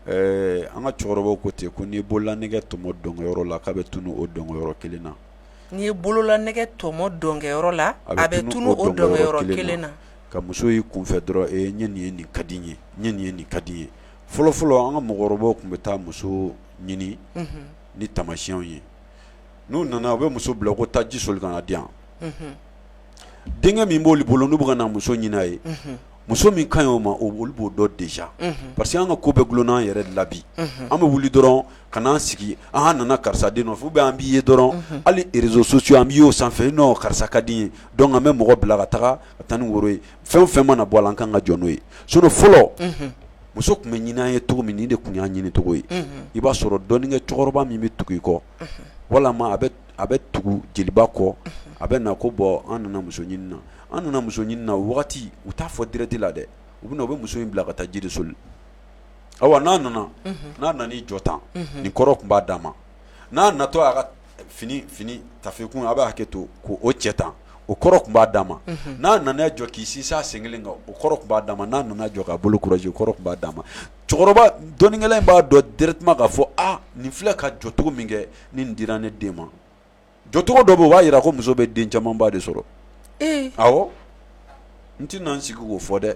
an ka cɛkɔrɔbaw ko ten ko n'i bolola nɛgɛ tɔmɔ dɔnkɛyɔrɔ la k'a bɛ tunu o dɔnkɛyɔrɔ kelen na n'i ye bolola nɛgɛ tɔmɔ dɔnkɛyɔrɔ la a bɛ tunu o dɔnkɛyɔrɔ kelen na ka muso y'i kunfɛ dɔrɔn n ye nin ye nin ka di n ye n ye nin ye nin ka di n ye fɔlɔ an ka mɔgɔkɔrɔbaw tun bɛ taa muso ɲini ni tamasiyɛnw ye n'u nana u bɛ muso bila ko taa ji soli ka na di yan denkɛ min b'olu bolo n'u bɛ ka na muso ɲini a ye muso min ka ɲi o ma olu b'o dɔn déjà parce que an ka ko bɛɛ gulonna an yɛrɛ de la bi an bɛ wuli dɔrɔn ka n'an sigi an nana karisa den nɔfɛ ou bien an b'i ye dɔrɔn hali réseaux sociaux an b'i ye o sanfɛ non karisa ka di n ye donc an bɛ mɔgɔ bila ka taga ka taa ni woro ye fɛn o fɛn mana bɔ a la an kan ka jɔ n'o ye sinon fɔlɔ muso tun bɛ ɲini an ye cogo min nin de tun y'an ɲini cogo ye i b'a sɔrɔ dɔnnikɛ cɛkɔrɔba min bɛ tugu i kɔ walama a bɛ tugu jeliba kɔ a bɛ na ko bɔn an nana muso ɲini na an nana muso ɲini na wagati u t'a fɔ direct la dɛ u bɛ muso in bila ka taa jiri soli awa n'a nan'i jɔ tan nin kɔrɔ tun b'a d'a ma n'a natɔ a ka fini tafekun a bɛ hakɛ to ko o cɛ tan o kɔrɔ tun b'a d'a ma n'a nana jɔ k'i sinsin a sen kelen kan o kɔrɔ tun b'a d'a ma n'a nana jɔ k'a bolo kuraje o kɔrɔ tun b'a d'a ma cɛkɔrɔba dɔnnikɛla in b'a dɔn directement k'a fɔ nin filɛ ka jɔcogo min kɛ nin dira ne den ma jɔcogo dɔ bɛ o b'a yira ko muso bɛ den camanba de sɔrɔ awɔ n tɛna n sigi k'o fɔ dɛ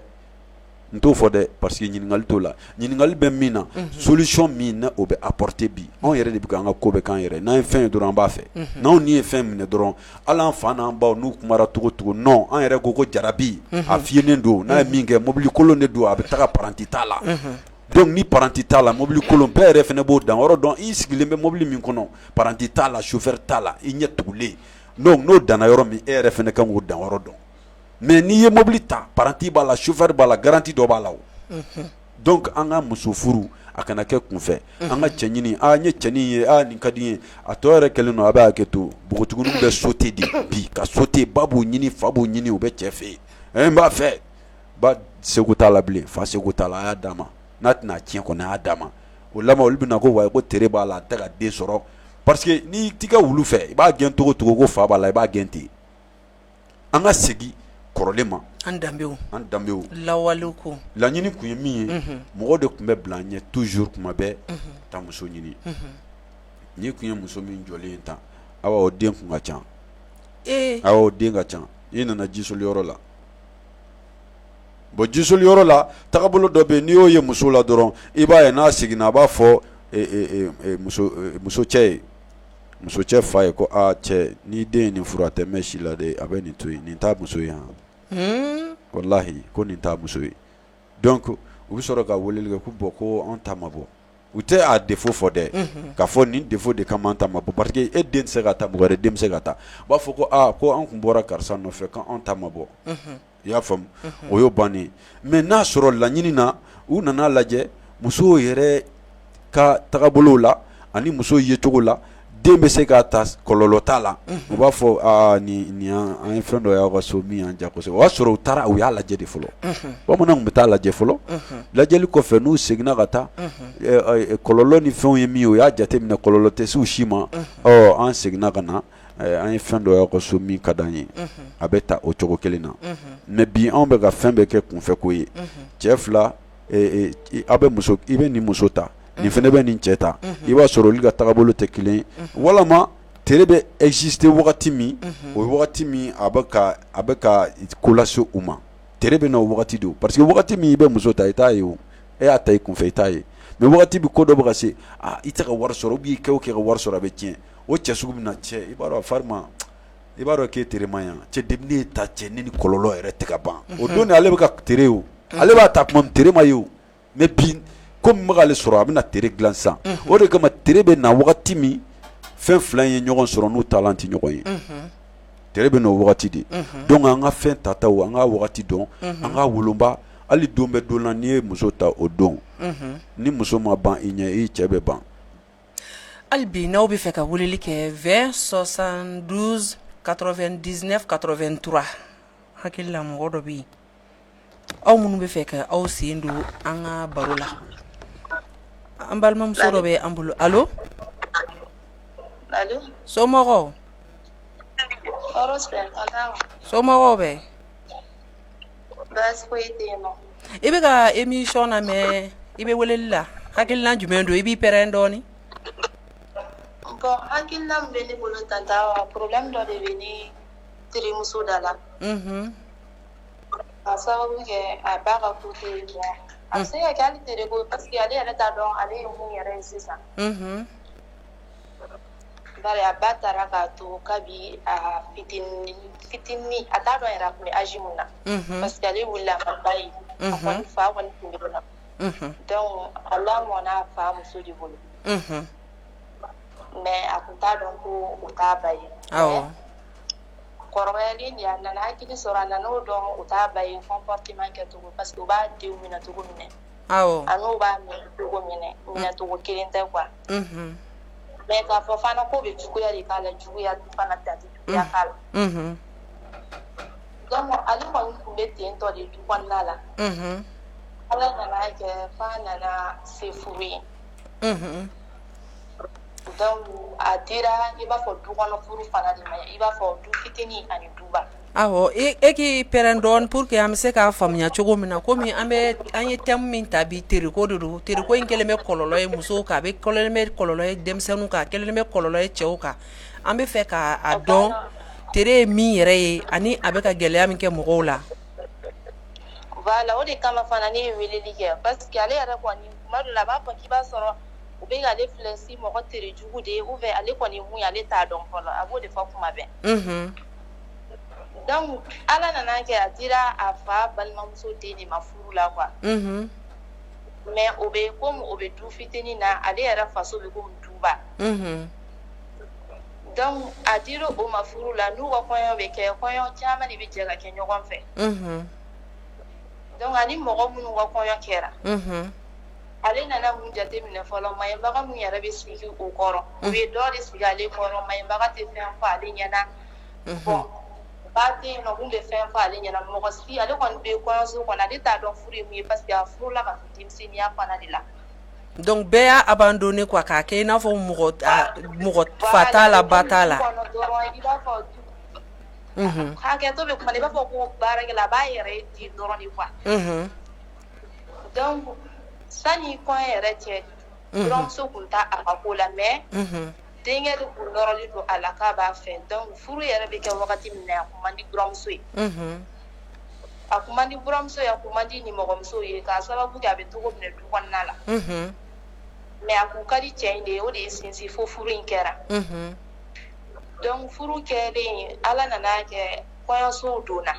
n t'o fɔ dɛ parce que ɲininkali t'o la ɲininkali bɛ min na solution min na o bɛ apporter bi anw yɛrɛ de bɛ k'an ka ko bɛɛ k'an yɛrɛ n'an ye fɛn ye dɔrɔn an b'a fɛ n'anw ni ye fɛn minɛ dɔrɔn hali an fa n'an baw n'u kumara cogo cogo non an yɛrɛ ko jarabi a fiyenen don n'a ye min kɛ mobili kolon de don a bɛ taga paranti t'a la donc ni paranti t'a la mobili kolon bɛɛ yɛrɛ fɛnɛ b'o danyɔrɔ dɔn i sigilen bɛ mobili min kɔnɔ paranti t'a la chauffeur t'a la i ɲɛ tugulen donc n'o danna yɔrɔ min e yɛrɛ fɛnɛ kan k'o danyɔrɔ dɔn mais n'i ye mobili ta paranti b'a la chauffeur b'a la garantie dɔ b'a la o donc an ka muso furu a kana kɛ kunfɛ an ka cɛ ɲini n ye cɛnin ye nin ka di ye a tɔ yɛrɛ kɛlen don a bɛ hakɛ to npogotigininw bɛ sauter de bi ka sauter ba b'o ɲini fa b'o ɲini u bɛ cɛ fɛ yen n b'a fɛ ba seko t'a la bilen fa seko t'a la a y'a d'a ma n'a tɛna tiɲɛ kɔni a y'a d'a ma o laban olu bɛna ko wa ko tere b'a la a tɛ ka den sɔrɔ parce que n'i t'i ka wulu fɛ i b'a gɛn togo togo ko fa b'a la i b'a gɛn ten an ka segin kɔrɔlen ma an danbew lawalew ko laɲini kun ye min ye mɔgɔ de tun bɛ bila an ɲɛ toujours kuma bɛɛ ta muso ɲini n'i kun ye muso min jɔlen tan awa o den kun ka ca awa o den ka ca i nana jisoli yɔrɔ la bon jisoli yɔrɔ la tagabolo dɔ bɛ yen n'i y'o ye muso la dɔrɔn i b'a ye n'a seginna a b'a fɔ muso cɛ ye muso cɛ fa ye ko cɛ ni den ye nin furu a tɛ mɛn si la dɛ a bɛ nin to yen nin t'a muso ye han wallahi ko nin t'a muso ye donc u bɛ sɔrɔ ka weleli kɛ ko bɔn ko an ta ma bɔ u tɛ a défaut fɔ dɛ k'a fɔ nin défaut de kama an ta ma bɔ parce que e den tɛ se ka taa mɔgɔ wɛrɛ den bɛ se ka taa u b'a fɔ ko ko an tun bɔra karisa nɔfɛ ko an ta ma bɔ i y'a faamu o y'o bannen mais n'a sɔrɔ laɲini na u nana lajɛ musow yɛrɛ ka tagabolow la ani muso yecogo la den bɛ se k'a ta kɔlɔlɔ t'a la u b'a fɔ nin an ye fɛn dɔ y'aw ka so min y'an diya kosɛbɛ o y'a sɔrɔ u taara u y'a lajɛ de fɔlɔ bamananw bɛ taa lajɛ fɔlɔ lajɛli kɔfɛ n'u seginna ka taa kɔlɔlɔ ni fɛnw ye min ye u y'a jateminɛ kɔlɔlɔ tɛ se u si ma an seginna ka na an ye fɛn dɔ y'aw ka so min ka d'an ye a bɛ ta o cogo kelen na mais bi anw bɛ ka fɛn bɛɛ kɛ kunfɛ ko ye cɛ fila i bɛ nin muso ta nin fɛnɛ bɛ nin cɛ ta i b'a sɔrɔ olu ka tagabolo tɛ kelen walama tere bɛ exister wagati min o wagati min a bɛ ka ko lase u ma tere bɛ na o wagati de parce que wagati min i bɛ muso ta i t'a ye o e y'a ta i kunfɛ i t'a ye mais wagati bi ko dɔ bɛ ka se i tɛ ka wari sɔrɔ ou bien i kɛ o kɛ ka wari sɔrɔ a bɛ tiɲɛ o cɛ sugu bɛ na cɛ i b'a dɔn a fari ma i b'a dɔn k'e tere ma yan cɛ depuis ne ye ta cɛ ne ni kɔlɔlɔ yɛrɛ tɛ ka ban o don de ale bɛ ka tere o ale b'a ta kuma min tere ma ye o mais bi komi bɛ k'ale sɔrɔ a bɛna tere dilan sisan o de kama tere bɛ na wagati min fɛn fila ye ɲɔgɔn sɔrɔ n'u talan tɛ ɲɔgɔn ye tere bɛ n'o wagati de donc an ka fɛn tataw an ka wagati dɔn an ka wolonba hali don bɛ don na n'i ye muso ta o don ni muso ma ban i ɲɛ i cɛ bɛ ban hali bi n'aw bɛ fɛ ka weleli kɛ 20 72 99 83 hakili la mɔgɔ dɔ bɛ yen aw minnu bɛ fɛ ka aw sen don an ka baro la an balimamuso dɔ bɛ an bolo allo somɔgɔw somɔgɔw bɛ i bɛ ka émission lamɛn i bɛ weleli la hakilina jumɛn don i b'i pɛrɛn dɔɔnin bon hakilina min bɛ ne bolo tanta problème dɔ de bɛ ni terimuso da la a sababu kɛ a ba ka kote bon a bɛ se ka kɛ hali tere ko parce que ale yɛrɛ t'a dɔn ale ye mun yɛrɛ ye sisan bari a ba taara k'a to kabi a fitinin a t'a dɔn yɛrɛ a tun bɛ âge mun na parce que ale wulila a ma ba ye a kɔni fa kɔni tun bɛ na donc a lamɔna a fa muso de bolo mais a tun t'a dɔn ko o t'a ba ye kɔrɔbayalen de a nana hakili sɔrɔ a nana o dɔn o t'a ba ye comportement kɛcogo parce que u b'a denw minɛ cogo minɛ a n'u b'a minɛ cogo kelen tɛ quoi mais k'a fɔ fana ko bɛ juguya de k'a la juguya fana tɛ juguya k'a la donc ale kɔni tun bɛ ten tɔ de du kɔnɔna la ala nana kɛ f'a nana se furu ye donc a dira i b'a fɔ du kɔnɔ furu fana de ma i b'a fɔ du fitinin ani duba awo e ki perendon pour que am se ka famnya cogo mina komi ambe anye tem min tabi teriko do teriko in keleme kololo e muso ka be koleme kololo e demsenu ka keleme kololo e cheuka ambe fe ka adon tere mi yere ye ani abe ka gele am ke mogo la voilà o de kama fana ni weleli ke parce que ale yara kwani madu la ba pa ki ba soro u be ga le flexi mo ko tere jugu de ou ve ale kwani hu ya le ta don folo abo de fa kuma be donc ala nana ke atira afa balmamuso de ni mafuru la quoi mais o be comme o be du fitini na ale yara faso be ko duba donc adiro o mafuru la nu wa koyo be ke koyo chama ni be jega ke nyogon fe donc ani mogo munu wa koyo kera ale nana mun jate mina folo may baga mun yara be sigi o koro be do de sigi ale koro may baga te fen fa ale nyana bon bati no gumbe fen fa ale nyana mogo si ale kon be koyo so kon ale ta don furi mu parce que furu la ka timsini ya fana de la donc be a abandonné quoi ka ke na fo mogo fatala batala hake to be kuma ne ba fo ko barake la ba yere di doroni quoi donc sani ko yere che dron so kunta akakola me dinge do doroli do alaka ba fe donc furu yere be ke wakati minna kuma ndi dron so akumandi buram so ya kumandi ni mogom so ye ka sababu ga be to ko ne du konnala me akukari chende o de sinsi fo furu inkera donc furu kere ala nana ke koyo so dona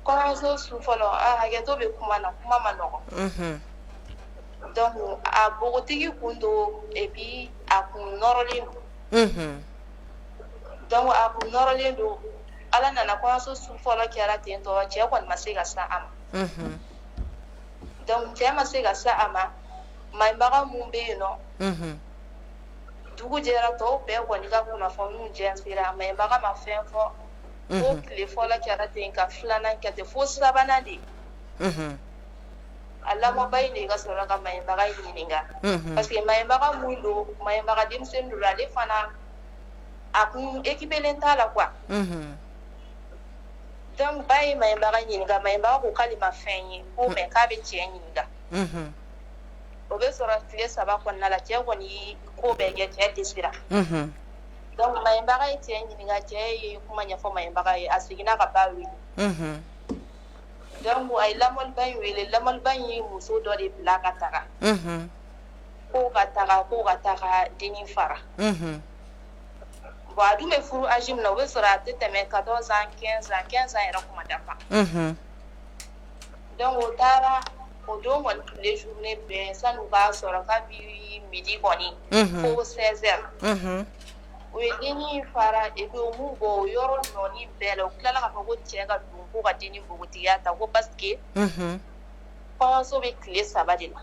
koyo so su folo ha to be kuma na kuma manoko donc a bogotigi kundo et puis a kun norolendo donc a kun norolendo ala nana koyo so su folo kera tento che kon masiga sa ama donc che masiga sa ama mai baga mumbe no dugu jera to be ko ni ga kuna fo nu jensira mai baga ma fen fo o kle fo la kera ten ka flana ka te fo sabana di alla mo bay ni ga sora ga mai baga ni nga parce que mai baga mundo mai baga dim sen dura le fana akun ekipelenta la quoi donc bay mai baga ni nga mai baga ko kalima fenyi ko me ka be chenyi nga o be sora tile saba ko na la che ko ni ko be ge che disira donc mai baga ite ni nga che kuma nya fo mai baga asigina ka ba wi donc ay lamol bay wele lamol bay muso do de blaka taga ko ka taga dini fara bo adu me furu ajim na we sora tete me 14 ans 15 ans era kuma dafa donc o tara o do mon les journées ben ça nous va sora ka bi midi boni ko 16h we dini fara e do mu go yoro noni belo kala ka ko chega du ko ka dini bo tiyata ko parce que ko so be clé sabadila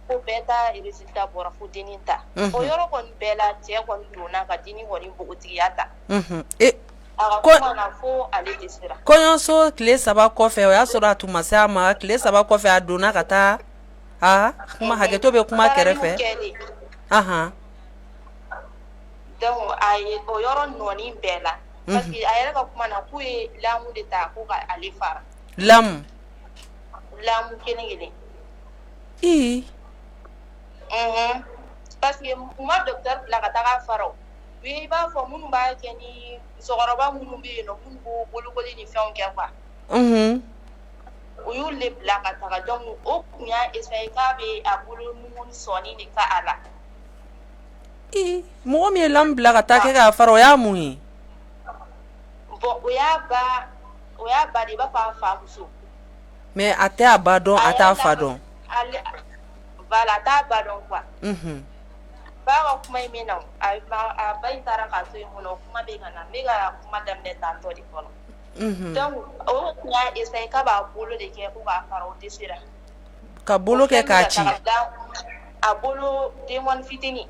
ko beta e résultat bora fu dini ta o yoro kon bela che kon duna ka dini woni bo tiyata koyo so kile saba kofe o ya sora tu masama kile saba kofe aduna kata kuma hageto be kuma kerefe donc ay o yoro noni bela parce que ayera ka kuma na ku e lamu de ta ko ka alifara lamu kenengele parce que moi docteur la ka ta faro wi ba fo mun ba keni sogoroba mun be no mun bo bolugoli ni fon ke kwa o yu le la ka ta donc o kunya essayer ka be abulu mun soni ni ka ala mo mi lam bla ka ta ke ka faro ya muhi bon o ya ba de ba fa muso mais ate abadon ata fadon voilà ta badon quoi ba kuma mi na a ba itara ka so mu kuma be kana mega kuma damne ta to di kono donc o kunya essayer ka ba bolo de ke ko ba faro desira ka bolo ke ka ci a bolo de mon fitini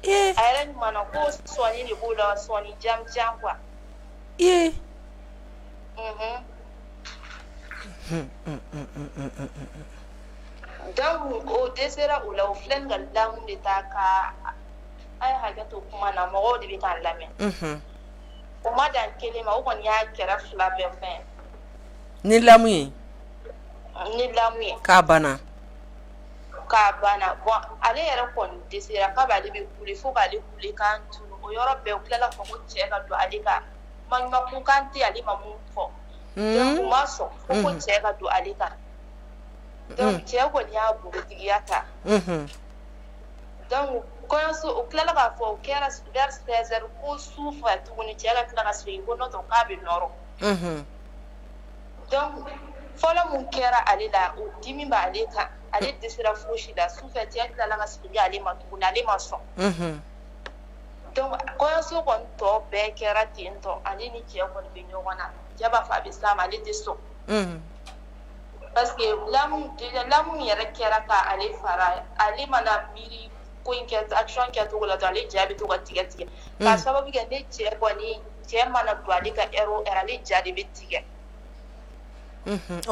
ayran mana ko soni ni bolo soni jam kwa donc o desira o la o flen gal damu de ta ka ay haga to kuma na mo de bi kan lame o ma dan kelen ma o kɔni y'a kɛra 2 bɛɛ fɛn ni lamu ye k'a banna bon ale yɛrɛ kɔni desira k'a b'ale bɛ kule fo k'ale kule kan tunu o yɔrɔ bɛɛ u tilala fɔ ko cɛ ka don ale ka maɲumanko kan tɛ ale ma mun fɔ donc u ma sɔn fo ko cɛ ka don ale kan donc cɛ kɔni y'a bogotigiya ta donc kɔɲɔso o tilala k'a fɔ o kɛra vers 16 heures ko su fɛ tuguni cɛ ka tila ka segin ko n'o tɛ k'a bɛ nɔrɔ donc fɔlɔ mun kɛra ale la o dimi b'ale kan ale desira fosi la su fɛ cɛ tilala ka segin ale ma tuguni ale ma sɔn donc kɔɲɔso kɔni tɔ bɛɛ kɛra ten tɔ ale ni cɛ kɔni bɛ ɲɔgɔn na cɛ b'a fɔ a bɛ s'a ma ale tɛ sɔn parce que lamu yɛrɛ kɛra ka ale fara ale mana miiri ko in kɛ action kɛcogo la ale ja bɛ to ka tigɛ k'a sababu kɛ ne cɛ kɔni cɛ mana don ale ka heure o heure ale ja de bɛ tigɛ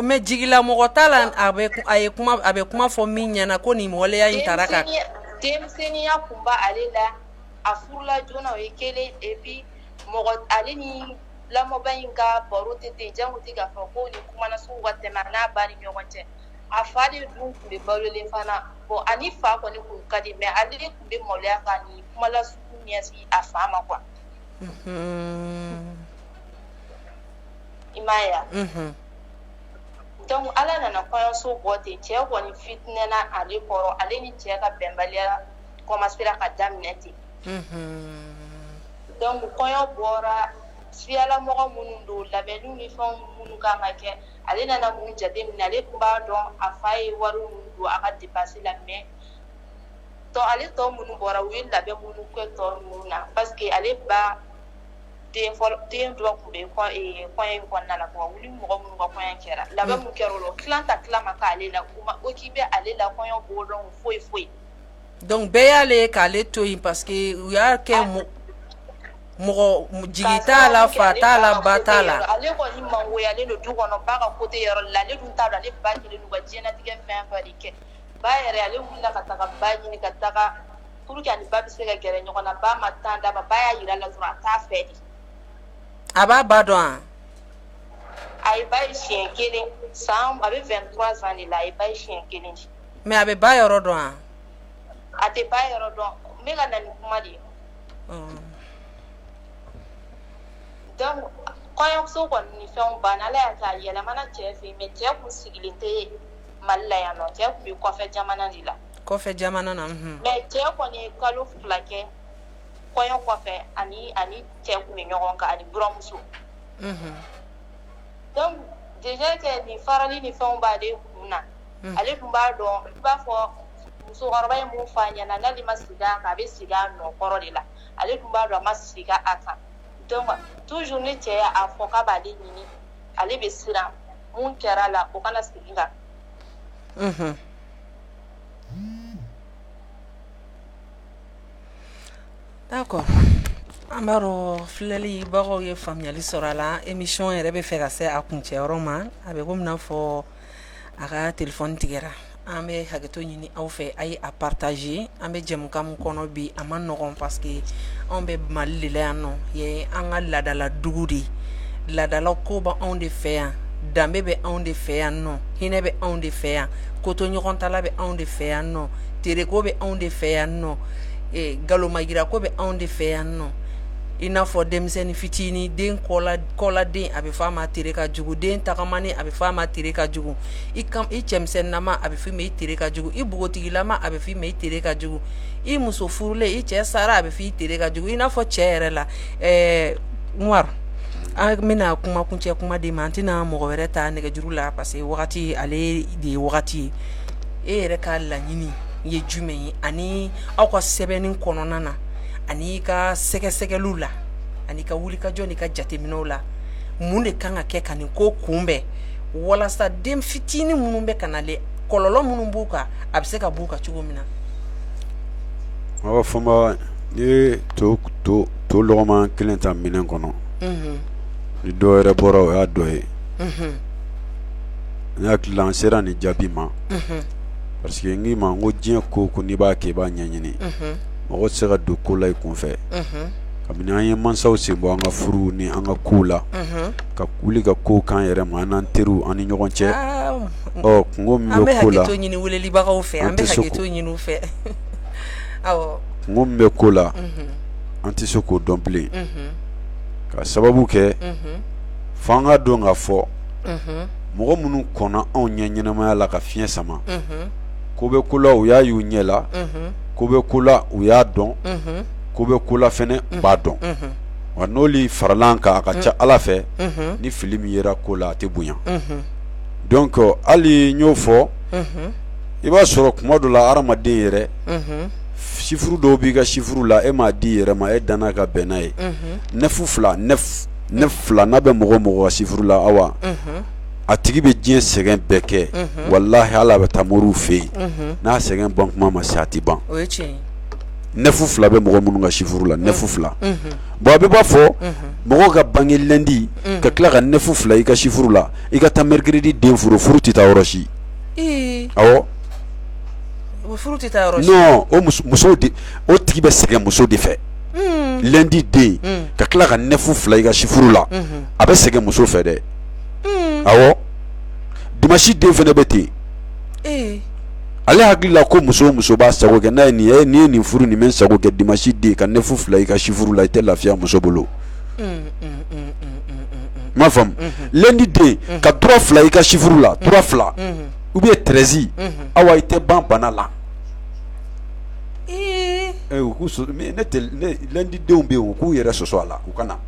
mais jigila mɔgɔ t'a la a bɛ kuma fɔ min ɲɛna ko nin waleya in taara ka denmisɛnniya kun b'a ale la a furula joona o ye kelen et puis mɔgɔ ale ni lamɔba in ka baro tɛ ten jango tɛ k'a fɔ ko ni kumana sugu ka tɛmɛ a n'a ba ni ɲɔgɔn cɛ a fa de dun tun bɛ balolen fana bon ani fa kɔni kun ka di mais ale de tun bɛ maloya ka ni kumala sugu ɲɛsin a fa ma quoi i m'a ye wa donc ala nana kɔɲɔso bɔ ten cɛ kɔni fitinɛna ale kɔrɔ ale ni cɛ ka bɛnbaliya commencera ka daminɛ ten donc kɔɲɔ bɔra siyalamɔgɔ minnu don labɛnniw ni fɛnw minnu kan ka kɛ ale nana mun jateminɛ ale tun b'a dɔn a fa ye wari minnu don a ka dépense la mais ale tɔ minnu bɔra u ye labɛn minnu kɛ tɔ ninnu na parce que ale ba den dɔ tun bɛ kɔɲɔ in kɔnɔna la quoi wuli mɔgɔ minnu ka kɔɲɔ kɛra labɛn min kɛra o la tilan ta tilan ma k'ale la o k'i bɛ ale la kɔɲɔ b'o dɔn foyi donc bɛɛ y'ale ye k'ale to yen parce que u y'a kɛ mɔgɔ jigi t'a la fa t'a la ba t'a la ale kɔni mangoyalen don du kɔnɔ ba ka côté yɔrɔ la ale dun t'a dɔn ale ba kelen n'u ka diɲɛlatigɛ fɛn fɛn de kɛ ba yɛrɛ ale wulila ka taga ba ɲini ka taga pour que ani ba bɛ se ka gɛrɛ ɲɔgɔn na ba ma temps d'a ma ba y'a yira la dɔrɔn a t'a fɛ de a b'a ba dɔn a ye ba ye siɲɛ kelen san a bɛ 23 ans de la a ye ba ye siɲɛ kelen mais a bɛ ba yɔrɔ dɔn a tɛ ba yɔrɔ dɔn n bɛ ka na ni kuma de ye donc kɔɲɔmuso kɔni ni fɛnw banna ala y'a kɛ a yɛlɛmana cɛ fɛ yen mais cɛ kun sigilen tɛ Mali la yan nɔ cɛ kun bɛ kɔfɛ jamana de la kɔfɛ jamana na mais cɛ kɔni ye kalo 2 kɛ kɔɲɔ kɔfɛ ani cɛ kun bɛ ɲɔgɔn kan ani buramuso donc déjà que ni farali ni fɛnw b'ale kun na ale tun b'a dɔn i b'a fɔ musokɔrɔba ye mun f'a ɲɛna n'ale ma sigi a kan a bɛ sigi a nɔkɔrɔ de la ale tun b'a dɔn a ma sigi a kan donc toujours ni cɛ y'a fɔ k'a b'ale ɲini ale bɛ siran mun kɛra la o kana segin kan d'accord an b'a dɔn filɛlibagaw ye faamuyali sɔrɔ a la émission yɛrɛ bɛ fɛ ka se a kuncɛyɔrɔ ma a bɛ komi n'a fɔ a ka téléphone tigɛra an bɛ hakɛto ɲini aw fɛ a ye a partager an bɛ jɛmukan min kɔnɔ bi a ma nɔgɔn parce que anw bɛ Mali de la yan nɔ ye an ka laadala dugu de laadala ko bɛ anw de fɛ yan danbe bɛ anw de fɛ yan nɔ hinɛ bɛ anw de fɛ yan koto ɲɔgɔn tala bɛ anw de fɛ yan nɔ tereko bɛ anw de fɛ yan nɔ galomagira ko bɛ anw de fɛ yan nɔ i n'a fɔ denmisɛnnin fitinin den kɔladen a bɛ fɔ a ma tere ka jugu den tagamani a bɛ fɔ a ma tere ka jugu i cɛmisɛnninama a bɛ fɔ i ma i tere ka jugu i bogotigilama a bɛ fɔ i ma i tere ka jugu i muso furulen i cɛ sara a bɛ fɔ i tere ka jugu i n'a fɔ cɛ yɛrɛ la Umaru an bɛna kuma kuncɛ kuma di ma an tɛna mɔgɔ wɛrɛ ta nɛgɛjuru la parce que wagati ale de ye wagati ye e yɛrɛ ka laɲini ye jumɛn ye ani aw ka sɛbɛnni kɔnɔna na ani ka sɛgɛsɛgɛliw la ani ka wulikajɔ ni ka jateminɛw la mun de kan ka kɛ ka nin ko kunbɛn walasa den fitinin minnu bɛ ka nale kɔlɔlɔ minnu b'u kan a bɛ se ka b'u kan cogo min na. Awɔ fama ni to lɔgɔma kelen ta minɛn kɔnɔ ni dɔ yɛrɛ bɔra o y'a dɔ ye n hakili an sera nin jaabi ma parce que n k'i ma n ko diɲɛ ko n'i b'a kɛ i b'a ɲɛɲini mɔgɔ tɛ se ka don ko la i kun fɛ kabini an ye mansaw sen bɔ an ka furu ni an ka kow la ka wuli ka kow kan yɛrɛ ma an n'an teriw an ni ɲɔgɔn cɛ kungo min bɛ ko la an bɛ hakɛto ɲini welelibagaw fɛ an bɛ hakɛto ɲini u fɛ awɔ kungo min bɛ ko la an tɛ se k'o dɔn bilen ka sababu kɛ f'an ka dɔn ka fɔ mɔgɔ minnu kɔnna anw ɲɛ ɲɛnamaya la ka fiɲɛ sama ko bɛ ko la u y'a y'u ɲɛ la ko bɛ ko la u y'a dɔn ko bɛ ko la fɛnɛ u b'a dɔn wa n'olu faralan kan a ka ca Ala fɛ ni fili min yera ko la a tɛ bonya donc hali n y'o fɔ i b'a sɔrɔ kuma dɔ la hadamaden yɛrɛ sifuru dɔw b'i ka sifuru la e m'a di yɛrɛ ma e danna ka bɛn n'a ye neuf fila n'a bɛ mɔgɔ mɔgɔ ka sifuru la awa a tigi bɛ diɲɛ sɛgɛn bɛɛ kɛ walahi Ala bɛ taa moriw fɛ yen n'a sɛgɛn ban kuma ma se a tɛ ban neuf fila bɛ mɔgɔ minnu ka sifuru la neuf fila bon a bɛ b'a fɔ mɔgɔ ka bange lundi ka tila ka neuf fila i ka sifuru la i ka taa mercredi den furu tɛ taa yɔrɔ si awɔ furu tɛ taa yɔrɔ si non o muso de o tigi bɛ sɛgɛn muso de fɛ lundi den ka tila ka neuf fila i ka sifuru la a bɛ sɛgɛn muso fɛ dɛ awɔ dimanche den fɛnɛ bɛ ten ale hakili la ko muso b'a sago kɛ n'a ye nin ye nin furu nin bɛ sago kɛ dimanche den ka neuf fila i ka sifuru la i tɛ lafiya muso bolo m'a faamu lundi den ka 3 fila i ka sifuru la 3 fila ou bien 13 awa i tɛ ban bana la u k'u so mais ne lundi denw bɛ yen u k'u yɛrɛ sɔsɔ a la u ka na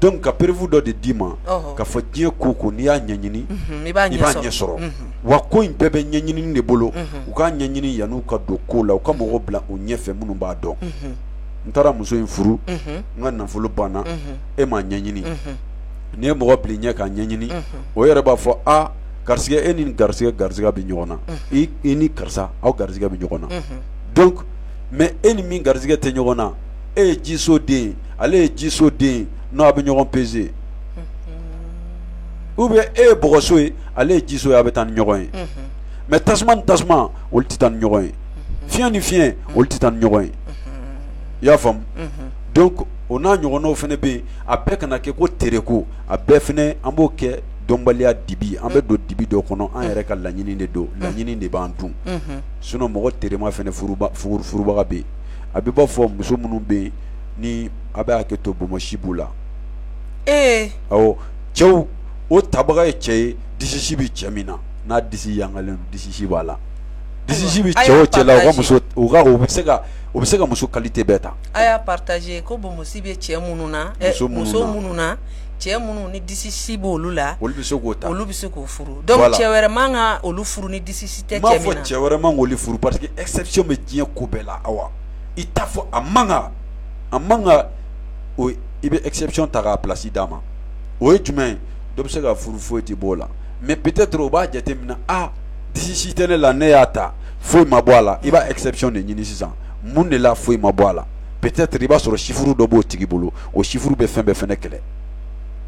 donc ka prévu dɔ de d'i ma ka fɔ diɲɛ ko n'i y'a ɲɛɲini i b'a ɲɛ sɔrɔ wa ko in bɛɛ bɛ ɲɛɲini de bolo u k'a ɲɛɲini yan'u ka don ko la u ka mɔgɔ bila u ɲɛfɛ minnu b'a dɔn n taara muso in furu n ka nafolo banna e m'a ɲɛɲini n'i ye mɔgɔ bila i ɲɛ k'a ɲɛɲini o yɛrɛ b'a fɔ garisɛgɛ e ni garisɛgɛ bɛ ɲɔgɔn na i ni karisa aw garisɛgɛ bɛ ɲɔgɔn na donc mais e ni min garisɛgɛ tɛ ɲɔgɔn na e ye jiso den ale ye jiso den n'a bɛ ɲɔgɔn peser ou bien e ye bɔgɔso ye ale ye jiso ye a bɛ taa ni ɲɔgɔn ye mais tasuma ni tasuma olu tɛ taa ni ɲɔgɔn ye fiɲɛ ni fiɲɛ olu tɛ taa ni ɲɔgɔn ye i y'a faamu donc o n'a ɲɔgɔnnaw fɛnɛ bɛ yen a bɛɛ kana kɛ ko tereko a bɛɛ fɛnɛ an b'o kɛ dɔnbaliya dibi an bɛ don dibi dɔ kɔnɔ an yɛrɛ ka laɲini de don laɲini de b'an dun sinon mɔgɔ terema fɛnɛ furubaga bɛ yen a bɛ b'a fɔ muso minnu bɛ yen ni a bɛ hakɛ to bɔnbɔnsi b'u la awɔ cɛw o tabaga ye cɛ ye disisi bɛ cɛ min na n'a disi yangalen disisi b'a la disisi bɛ cɛ o cɛ la o bɛ se ka muso qualité bɛɛ ta a y'a partager ko bɔnbɔnsi bɛ cɛ minnu na muso minnu na cɛ minnu ni disisi b'olu la olu bɛ se k'o ta olu bɛ se k'o furu donc cɛ wɛrɛ man ka olu furu ni disisi tɛ cɛ min na m'a fɔ cɛ wɛrɛ man k'olu furu parce que exception bɛ diɲɛ ko bɛɛ la awa i t'a fɔ a man ka o i bɛ exception ta k'a place d'a ma o ye jumɛn ye dɔ bɛ se ka furu foyi tɛ bɔ o la mais peut-être o b'a jateminɛ disisi tɛ ne la ne y'a ta foyi ma bɔ a la i b'a exception de ɲini sisan mun de la foyi ma bɔ a la peut-être i b'a sɔrɔ sifuru dɔ b'o tigi bolo o sifuru bɛ fɛn bɛɛ fɛnɛ kɛlɛ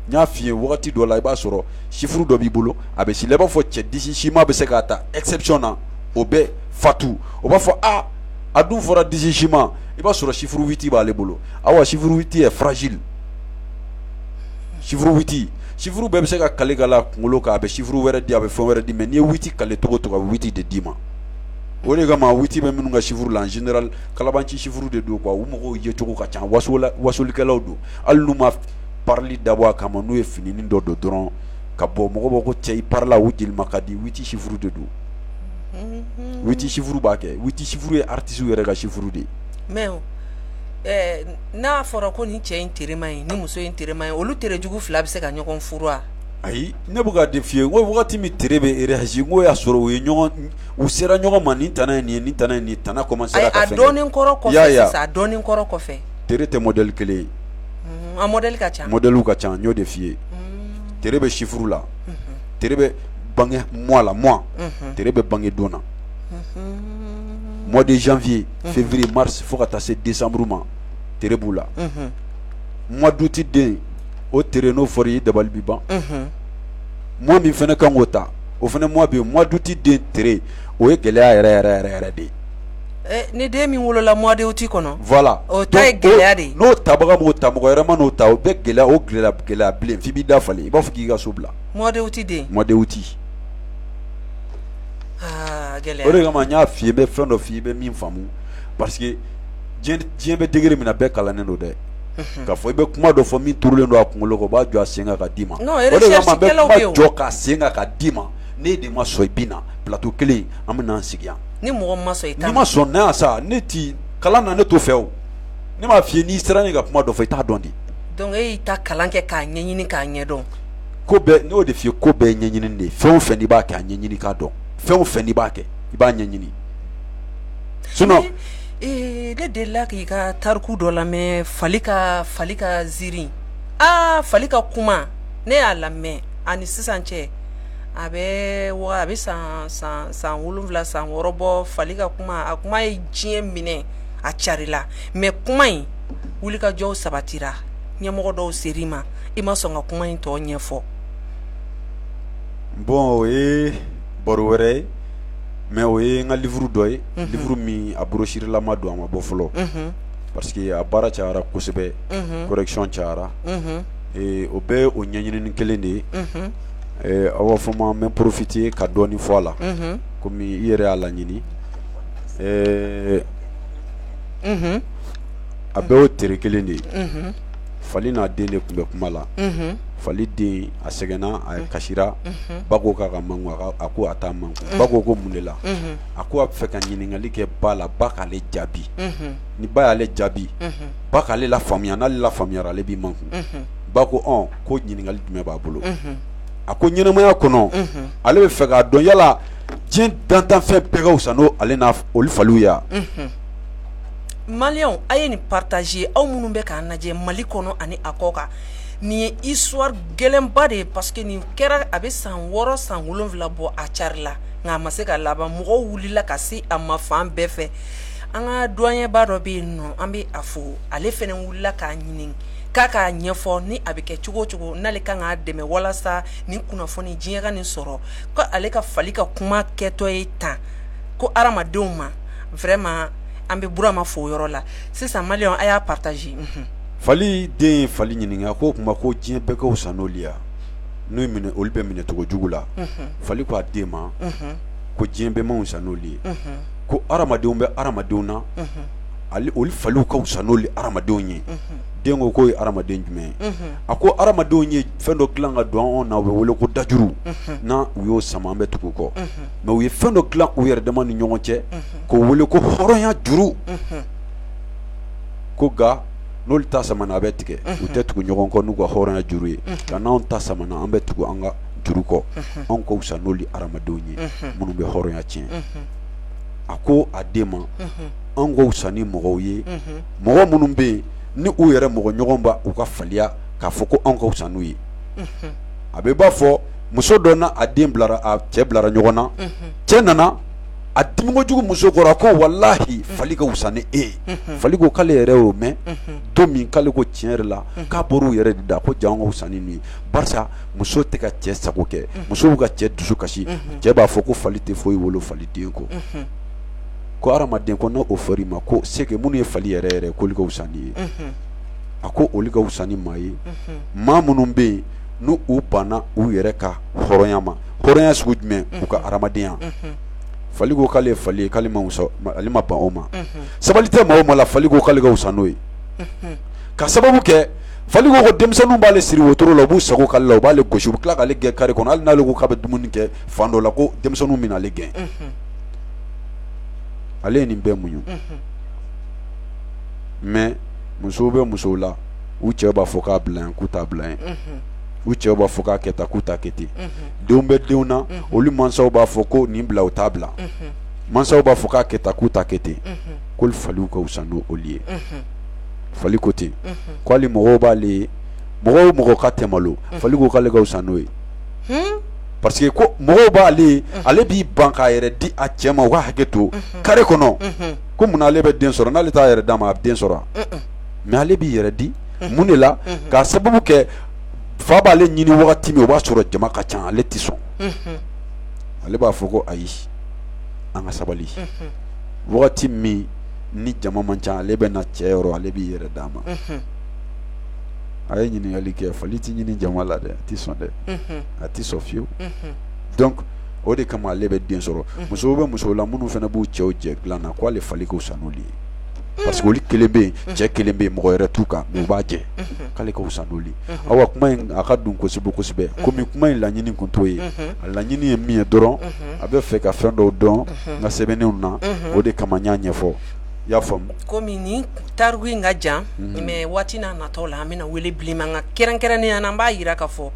n y'a f'i ye wagati dɔ la i b'a sɔrɔ sifuru dɔ b'i bolo a bɛ sila i b'a fɔ cɛ disisi ma bɛ se k'a ta exception na o bɛ fatu o b'a fɔ a dun fɔra disisi ma i b'a sɔrɔ sifuru 8 b'ale bolo awa sifuru 8 est fragile sifuru 8 sifuru bɛɛ bɛ se ka kale ka la kunkolo kan a bɛ sifuru wɛrɛ di a bɛ fɛn wɛrɛ di mais n'i ye 8 kale togo a bɛ 8 de d'i ma o de kama 8 bɛ minnu ka sifuru la en général kalabanci sifuru de don quoi u mɔgɔw ye cogo ka ca wasolikɛlaw don hali n'u ma parli dabɔ a kama n'u ye fininin dɔ don dɔrɔn ka bɔ mɔgɔ bɔ ko cɛ i parla u jelima ka di 8 sifuru de don 8 sifuru b'a kɛ 8 sifuru ye artiste yɛrɛ ka sifuru de mais n'a fɔra ko ni cɛ in terema ye ni muso in terema ye olu terejugu fila bɛ se ka ɲɔgɔn furu wa ayi ne bɛ ka defier n ko wagati min tere bɛ réagir n ko y'a sɔrɔ u ye ɲɔgɔn u sera ɲɔgɔn ma nin tana ye nin ye nin tana ye nin tana commencera ka fɛn kɛ a dɔɔnin kɔrɔ kɔfɛ sisan a dɔɔnin kɔrɔ kɔfɛ tere tɛ modèle kelen ye a modèle ka ca modèle ka ca n y'o de f'i ye tere bɛ sifuru la tere bɛ bange mois la mois tere bɛ bange don na mois de janvier février mars fo ka taa se décembre ma tere b'u la mois d'août den o tere n'o fɔra i ye dabali bi ban mois min fɛnɛ kan k'o ta o fɛnɛ mois bɛ yen mois d'août den tere o ye gɛlɛya yɛrɛ de ye ni den min wolola mois de août kɔnɔ voilà o ta ye gɛlɛya de n'o tabaga m'o ta mɔgɔ wɛrɛ ma n'o ta o bɛ gɛlɛya bilen f'i b'i da falen i b'a fɔ k'i ka so bila mois de août den mois de août gɛlɛya o de kama n y'a f'i ye n bɛ fɛn dɔ f'i ye i bɛ min faamu parce que diɲɛ bɛ degré min na bɛɛ kalannen don dɛ k'a fɔ i bɛ kuma dɔ fɔ min turulen don a kunkolo kan o b'a jɔ a sen kan ka d'i ma o de kama n bɛ kuma jɔ k'a sen kan ka d'i ma ne de ma sɔn i bi na plateau kelen an bɛ n'an sigi yan ni mɔgɔ ma sɔn i ta ni ma sɔn ne yan sa ne ti kalan na ne t'o fɛ o ne m'a f'i ye n'i sera ne ka kuma dɔ fɔ i t'a dɔn de donc e y'i ta kalan kɛ k'a ɲɛɲini k'a ɲɛdɔn ko bɛɛ ne y'o de f'i ye ko bɛɛ ye ɲɛɲini de ye fɛn o fɛn n'i b'a kɛ a ɲɛɲini k'a dɔn fɛn o fɛn n'i b'a kɛ i b'a ɲɛɲini sinon ne delila k'i ka tariku dɔ lamɛn fali ka ziiri fali ka kuma ne y'a lamɛn ani sisan cɛ a bɛ san 7 san 6 bɔ fali ka kuma a kuma ye diɲɛ minɛ a carila mais kuma in wulikajɔw sabatira ɲɛmɔgɔ dɔw ser'i ma i ma sɔn ka kuma in tɔ ɲɛfɔ bon o ye baro wɛrɛ ye mais o ye n ka livre dɔ ye livre min a brochurelama don a ma bɔ fɔlɔ parce que a baara cayara kosɛbɛ correction cayara o bɛɛ o ɲɛɲinini kelen de ye aw b'a fɔ ma n bɛ profiter ka dɔɔni fɔ a la komi i yɛrɛ y'a laɲini a bɛɛ o tere kelen de ye fali n'a den de tun bɛ kuma la fali den a sɛgɛnna a kasira ba ko k'a ka mangu a ko a t'a mangu ba ko mun de la a ko a bɛ fɛ ka ɲininkali kɛ ba la ba k'ale jaabi ni ba y'ale jaabi ba k'ale lafaamuya n'ale lafaamuyara ale b'i mangu ba ko ko ɲininkali jumɛn b'a bolo a ko ɲɛnamaya kɔnɔ ale bɛ fɛ k'a dɔn yala diɲɛ dantanfɛn bɛɛ ka wusa n'o ale n'a olu faliw ya Maliens a ye nin partager aw minnu bɛ k'a lajɛ Mali kɔnɔ ani a kɔ kan nin ye histoire gɛlɛnba de ye parce que nin kɛra a bɛ san 6 san 7 bɔ a carila nka a ma se ka laban mɔgɔw wulila ka se a ma fan bɛɛ fɛ an ka doyenba dɔ bɛ yen nɔ an bɛ a fo ale fɛnɛ wulila k'a ɲini k'a k'a ɲɛfɔ ni a bɛ kɛ cogo cogo n'ale kan k'a dɛmɛ walasa nin kunnafoni diɲɛ ka nin sɔrɔ ko ale ka fali ka kuma kɛtɔ ye tan ko hadamadenw ma vraiment an bɛ Burama fo yɔrɔ la sisan Maliens a y'a partager fali den ye fali ɲininka ko kuma ko diɲɛ bɛɛ ka wusa n'olu ya n'o minɛ olu bɛ minɛ cogo jugu la fali ko a den ma ko diɲɛ bɛɛ ma wusa n'olu ye ko hadamadenw bɛ hadamadenw na ale olu faliw ka wusa n'olu hadamadenw ye den ko k'o ye hadamaden jumɛn ye a ko hadamadenw ye fɛn dɔ dilan ka don anw na u bɛ wele ko dajuru na u y'o sama an bɛ tugu kɔ mais u ye fɛn dɔ dilan u yɛrɛ dama ni ɲɔgɔn cɛ k'o wele ko hɔrɔnya juru ko ga n'olu ta samana a bɛ tigɛ u tɛ tugu ɲɔgɔn kɔ n'u ka hɔrɔnya juru ye nka n'anw ta samana an bɛ tugu an ka juru kɔ anw ka wusa n'olu hadamadenw ye minnu bɛ hɔrɔnya tiɲɛ a ko a den ma anw ka wusa ni mɔgɔw ye mɔgɔ minnu bɛ yen ni u yɛrɛ mɔgɔ ɲɔgɔn ba u ka faliya k'a fɔ ko anw ka wusa n'u ye a bɛ b'a fɔ muso dɔ n'a a den bilara a cɛ bilara ɲɔgɔn na cɛ nana a dimi kojugu muso kɔrɔ ko walahi fali ka wusa ni e ye fali ko k'ale yɛrɛ y'o mɛn don min k'ale ko tiɲɛ yɛrɛ la k'a bɔr'u yɛrɛ de da ko jaa anw ka wusa ni ninnu ye barisa muso tɛ ka cɛ sago kɛ muso b'u ka cɛ dusu kasi cɛ b'a fɔ ko fali tɛ foyi wolo fali den ko ko hadamaden ko n'o fɔr'i ma ko seke minnu ye fali yɛrɛ yɛrɛ k'olu ka wusa ni ye a ko olu ka wusa ni maa ye maa minnu bɛ yen n'u banna u yɛrɛ ka hɔrɔnya ma hɔrɔnya sugu jumɛn u ka hadamadenya fali ko k'ale ye fali ye k'ale ma wusa ale ma ban o ma sabali tɛ maa o maa la fali ko k'ale ka wusa n'o ye ka sababu kɛ fali ko denmisɛnninw b'ale siri wotoro la u b'u sago k'ale la u b'ale gosi u bɛ tila k'ale gɛn kare kɔnɔ hali n'ale ko k'a bɛ dumuni kɛ fan dɔ la ko denmisɛnninw bɛna ale gɛn ale ye nin bɛɛ muɲu mais musow bɛ musow la u cɛw b'a fɔ k'a bila yan k'u t'a bila yan u cɛw b'a fɔ k'a kɛ tan k'u t'a kɛ ten denw bɛ denw na olu mansaw b'a fɔ ko nin bila u t'a bila mansaw b'a fɔ k'a kɛ tan k'u t'a kɛ ten k'olu faliw ka wusa n'olu ye fali ko ten k'ale mɔgɔw b'ale ye mɔgɔ o mɔgɔ ka tɛmalo fali ko k'ale ka wusa n'o ye parce que ko mɔgɔw b'ale ye ale b'i ban k'a yɛrɛ di a cɛ ma u ka hakɛ to kare kɔnɔ ko mun ale bɛ den sɔrɔ n'ale t'a yɛrɛ d'a ma a bɛ den sɔrɔ mais ale b'i yɛrɛ di mun de la k'a sababu kɛ fa b'ale ɲini wagati min o b'a sɔrɔ jama ka ca ale tɛ sɔn ale b'a fɔ ko ayi an ka sabali wagati min ni jama man ca ale bɛ na cɛ yɔrɔ ale b'i yɛrɛ d'a ma a ye ɲininkali kɛ fali ti ɲini jama la dɛ a ti sɔn dɛ a ti sɔn fiyewu donc o de kama ale bɛ den sɔrɔ musow bɛ musow la minnu fana b'u cɛw jɛ dilan na ko ale fali ka fisa n'olu ye parce que olu kelen bɛ yen cɛ kelen bɛ yen mɔgɔ wɛrɛ t'u kan mais u b'a jɛ k'ale ka fisa n'olu ye awa kuma in a ka dun kosɛbɛ kosɛbɛ komi kuma in laɲini kun t'o ye a laɲini ye min ye dɔrɔn a bɛ fɛ ka fɛn dɔw dɔn n ka sɛbɛnnenw na o de kama n y'a ɲɛfɔ i y'a faamu komi ni tariku in ka jan mais waati n'a nataw la an bɛna wele bilen nka kɛrɛnkɛrɛnnenya na an b'a yira k'a fɔ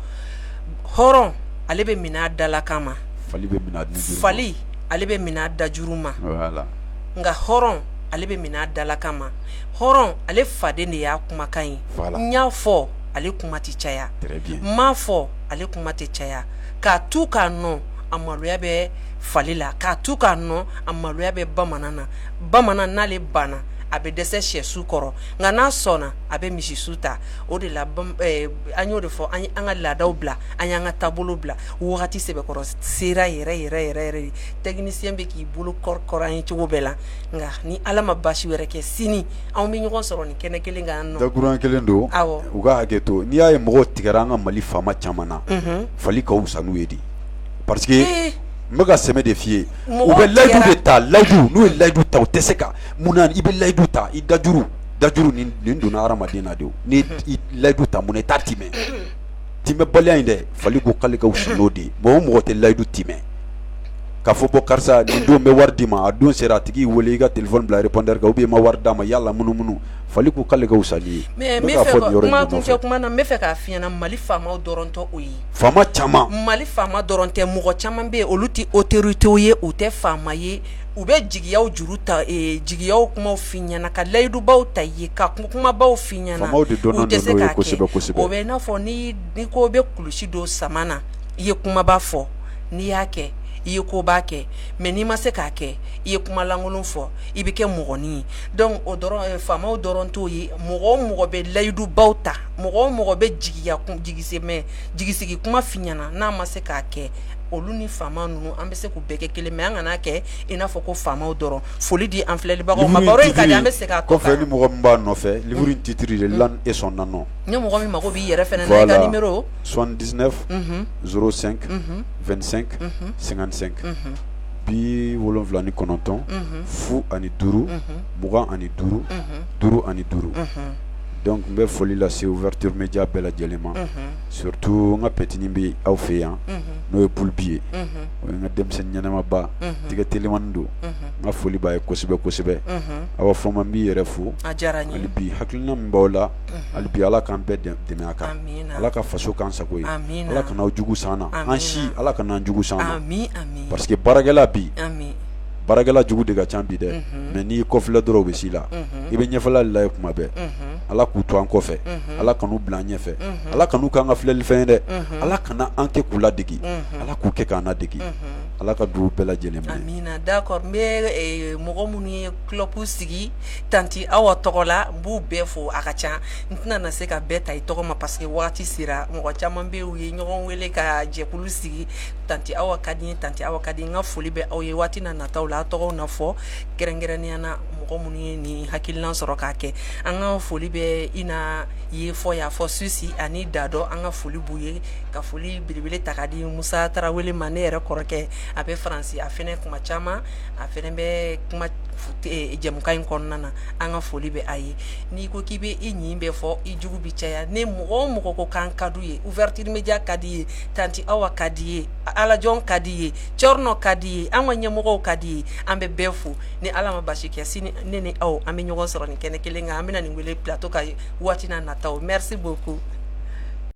hɔrɔn ale bɛ minɛ a dalakan ma fali bɛ minɛ a dajuru ma fali ale bɛ minɛ a dajuru ma voilà nka hɔrɔn ale bɛ minɛ a dalakan ma hɔrɔn ale faden de y'a kumakan ye n y'a fɔ ale kuma tɛ caya n m'a fɔ ale kuma tɛ caya k'a tu k'a nɔ a maloya bɛ fali la k'a tu k'a nɔ a maloya bɛ bamanan na bamanan n'ale banna a bɛ dɛsɛ sɛsu kɔrɔ nka n'a sɔnna a bɛ misisu ta o de la an y'o de fɔ an ka laadaw bila an y'an ka taabolo bila wagati sɛbɛkɔrɔ sera yɛrɛ technicien bɛ k'i bolo kɔrɔ an ye cogo bɛɛ la nka ni ala ma basi wɛrɛ kɛ sini anw bɛ ɲɔgɔn sɔrɔ nin kɛnɛ kelen kan nɔ dakuruɲɛ kelen don u ka hakɛ to n'i y'a ye mɔgɔw tigɛra an ka Mali faama caman na fali ka fisa n'u ye de parce que n bɛ ka sɛmɛ de f'i ye u bɛ layidu de ta layidu n'u ye layidu ta u tɛ se ka mun na i bɛ layidu ta i dajuru nin donna hadamaden na de o ni layidu ta mun na i t'a timɛ timɛbaliya in dɛ fali ko k'ale ka fisa n'o de ye o mɔgɔ tɛ layidu timɛ k'a fɔ bɔ karisa nin don bɛ wari d'i ma a don sera a tigi wele i ka téléphone bila répondeur kan ou bien i ma wari d'a ma yala munumunu fali ko k'ale ka fisa n'i ye mais n bɛ fɛ kuma na n bɛ fɛ k'a f'i ɲɛna Mali faamaw dɔrɔn tɛ o ye faama caman Mali faama dɔrɔn tɛ mɔgɔ caman bɛ yen olu tɛ autorité ye u tɛ faama ye u bɛ jigiyaw juru ta jigiyaw kumaw f'i ɲɛna ka layidubaw ta ye ka kumabaw f'i ɲɛna faamaw de dɔnnen don n'o ye kosɛbɛ kosɛbɛ o bɛ i n'a fɔ ni ko bɛ kulusi don sama na i ye kumaba fɔ n'i y'a kɛ i ye koba kɛ mais n'i ma se k'a kɛ i ye kuma lankolon fɔ i bɛ kɛ mɔgɔnin ye donc o dɔrɔn faamaw dɔrɔn t'o ye mɔgɔ o mɔgɔ bɛ layidubaw ta mɔgɔ o mɔgɔ bɛ jigisigi kuma f'i ɲɛna n'a ma se k'a kɛ olu ni faama ninnu an bɛ se k'u bɛɛ kɛ kelen mais an kana kɛ i n'a fɔ ko faamaw dɔrɔn foli di an filɛlibagaw ma baro in ka di an bɛ se k'a kɔ kɔfɛ ni mɔgɔ min b'a nɔfɛ livre in titre de l'an et son nom ni mɔgɔ min mago b'i yɛrɛ fɛnɛ na i ka numéro 79 05 25 55 79 fu ani duuru 20 ani duuru 5 ani duuru donc n bɛ foli lase ouverture média bɛɛ lajɛlen ma surtout n ka petinin bɛ aw fɛ yan n'o ye Pulbi ye o ye n ka denmisɛnnin ɲɛnamaba tigɛ telimani don n ka foli b'a ye kosɛbɛ kosɛbɛ awa fɔ ma n b'i yɛrɛ fo hali bi hakilina min b'aw la hali bi ala k'an bɛɛ dɛmɛ a kan ala ka faso k'an sago ye ala kana aw jugu san na an si ala kana an jugu san na parce que baarakɛla bi baarakɛla jugu de ka ca bi dɛ mais n'i kɔfilɛ dɔrɔn u bɛ s'i la i bɛ ɲɛfɛla la ye kuma bɛɛ ala k'u to an kɔfɛ ala kan'u bila an ɲɛfɛ ala kan'u k'an ka filɛlifɛn ye dɛ ala kana an kɛ k'u ladegi ala k'u kɛ k'an ladegi ala ka dugawu bɛɛ lajɛlen minɛ amina d'accord n bɛ mɔgɔ minnu ye club sigi tanti Awa tɔgɔ la n b'u bɛɛ fo a ka ca n tɛna na se ka bɛɛ ta i tɔgɔ ma parce que wagati sera mɔgɔ caman bɛ yen u ye ɲɔgɔn wele ka jɛkulu sigi tanti Awa ka di n ye tanti Awa ka di n ka foli bɛ aw ye waati na nataw la a tɔgɔw na fɔ kɛrɛnkɛrɛnnenya na mɔgɔ minnu ye nin hakilina sɔrɔ k'a kɛ an ka foli bɛ i na ye fɔ y'a fɔ Susi ani Dadɔ an ka foli b'u ye ka foli belebele ta ka di Musa Tarawele ma ne yɛrɛ kɔrɔkɛ a bɛ Faransi a fɛnɛ kuma caman a fɛnɛ bɛ kuma jɛmukan in kɔnɔna na an ka foli bɛ a ye n'i ko k'i bɛ i ɲin bɛɛ fɔ i jugu bi caya ne mɔgɔ o mɔgɔ ko k'an ka d'u ye ouverture média ka di ye tanti Awa ka di ye Alajɔn ka di ye Cɔrnɔ ka di ye an ka ɲɛmɔgɔw ka di ye an bɛ bɛɛ fo ni ala ma basi kɛ sini ne ni aw an bɛ ɲɔgɔn sɔrɔ nin kɛnɛ kelen kan an bɛna nin wele plateau ka waati na nataw merci beaucoup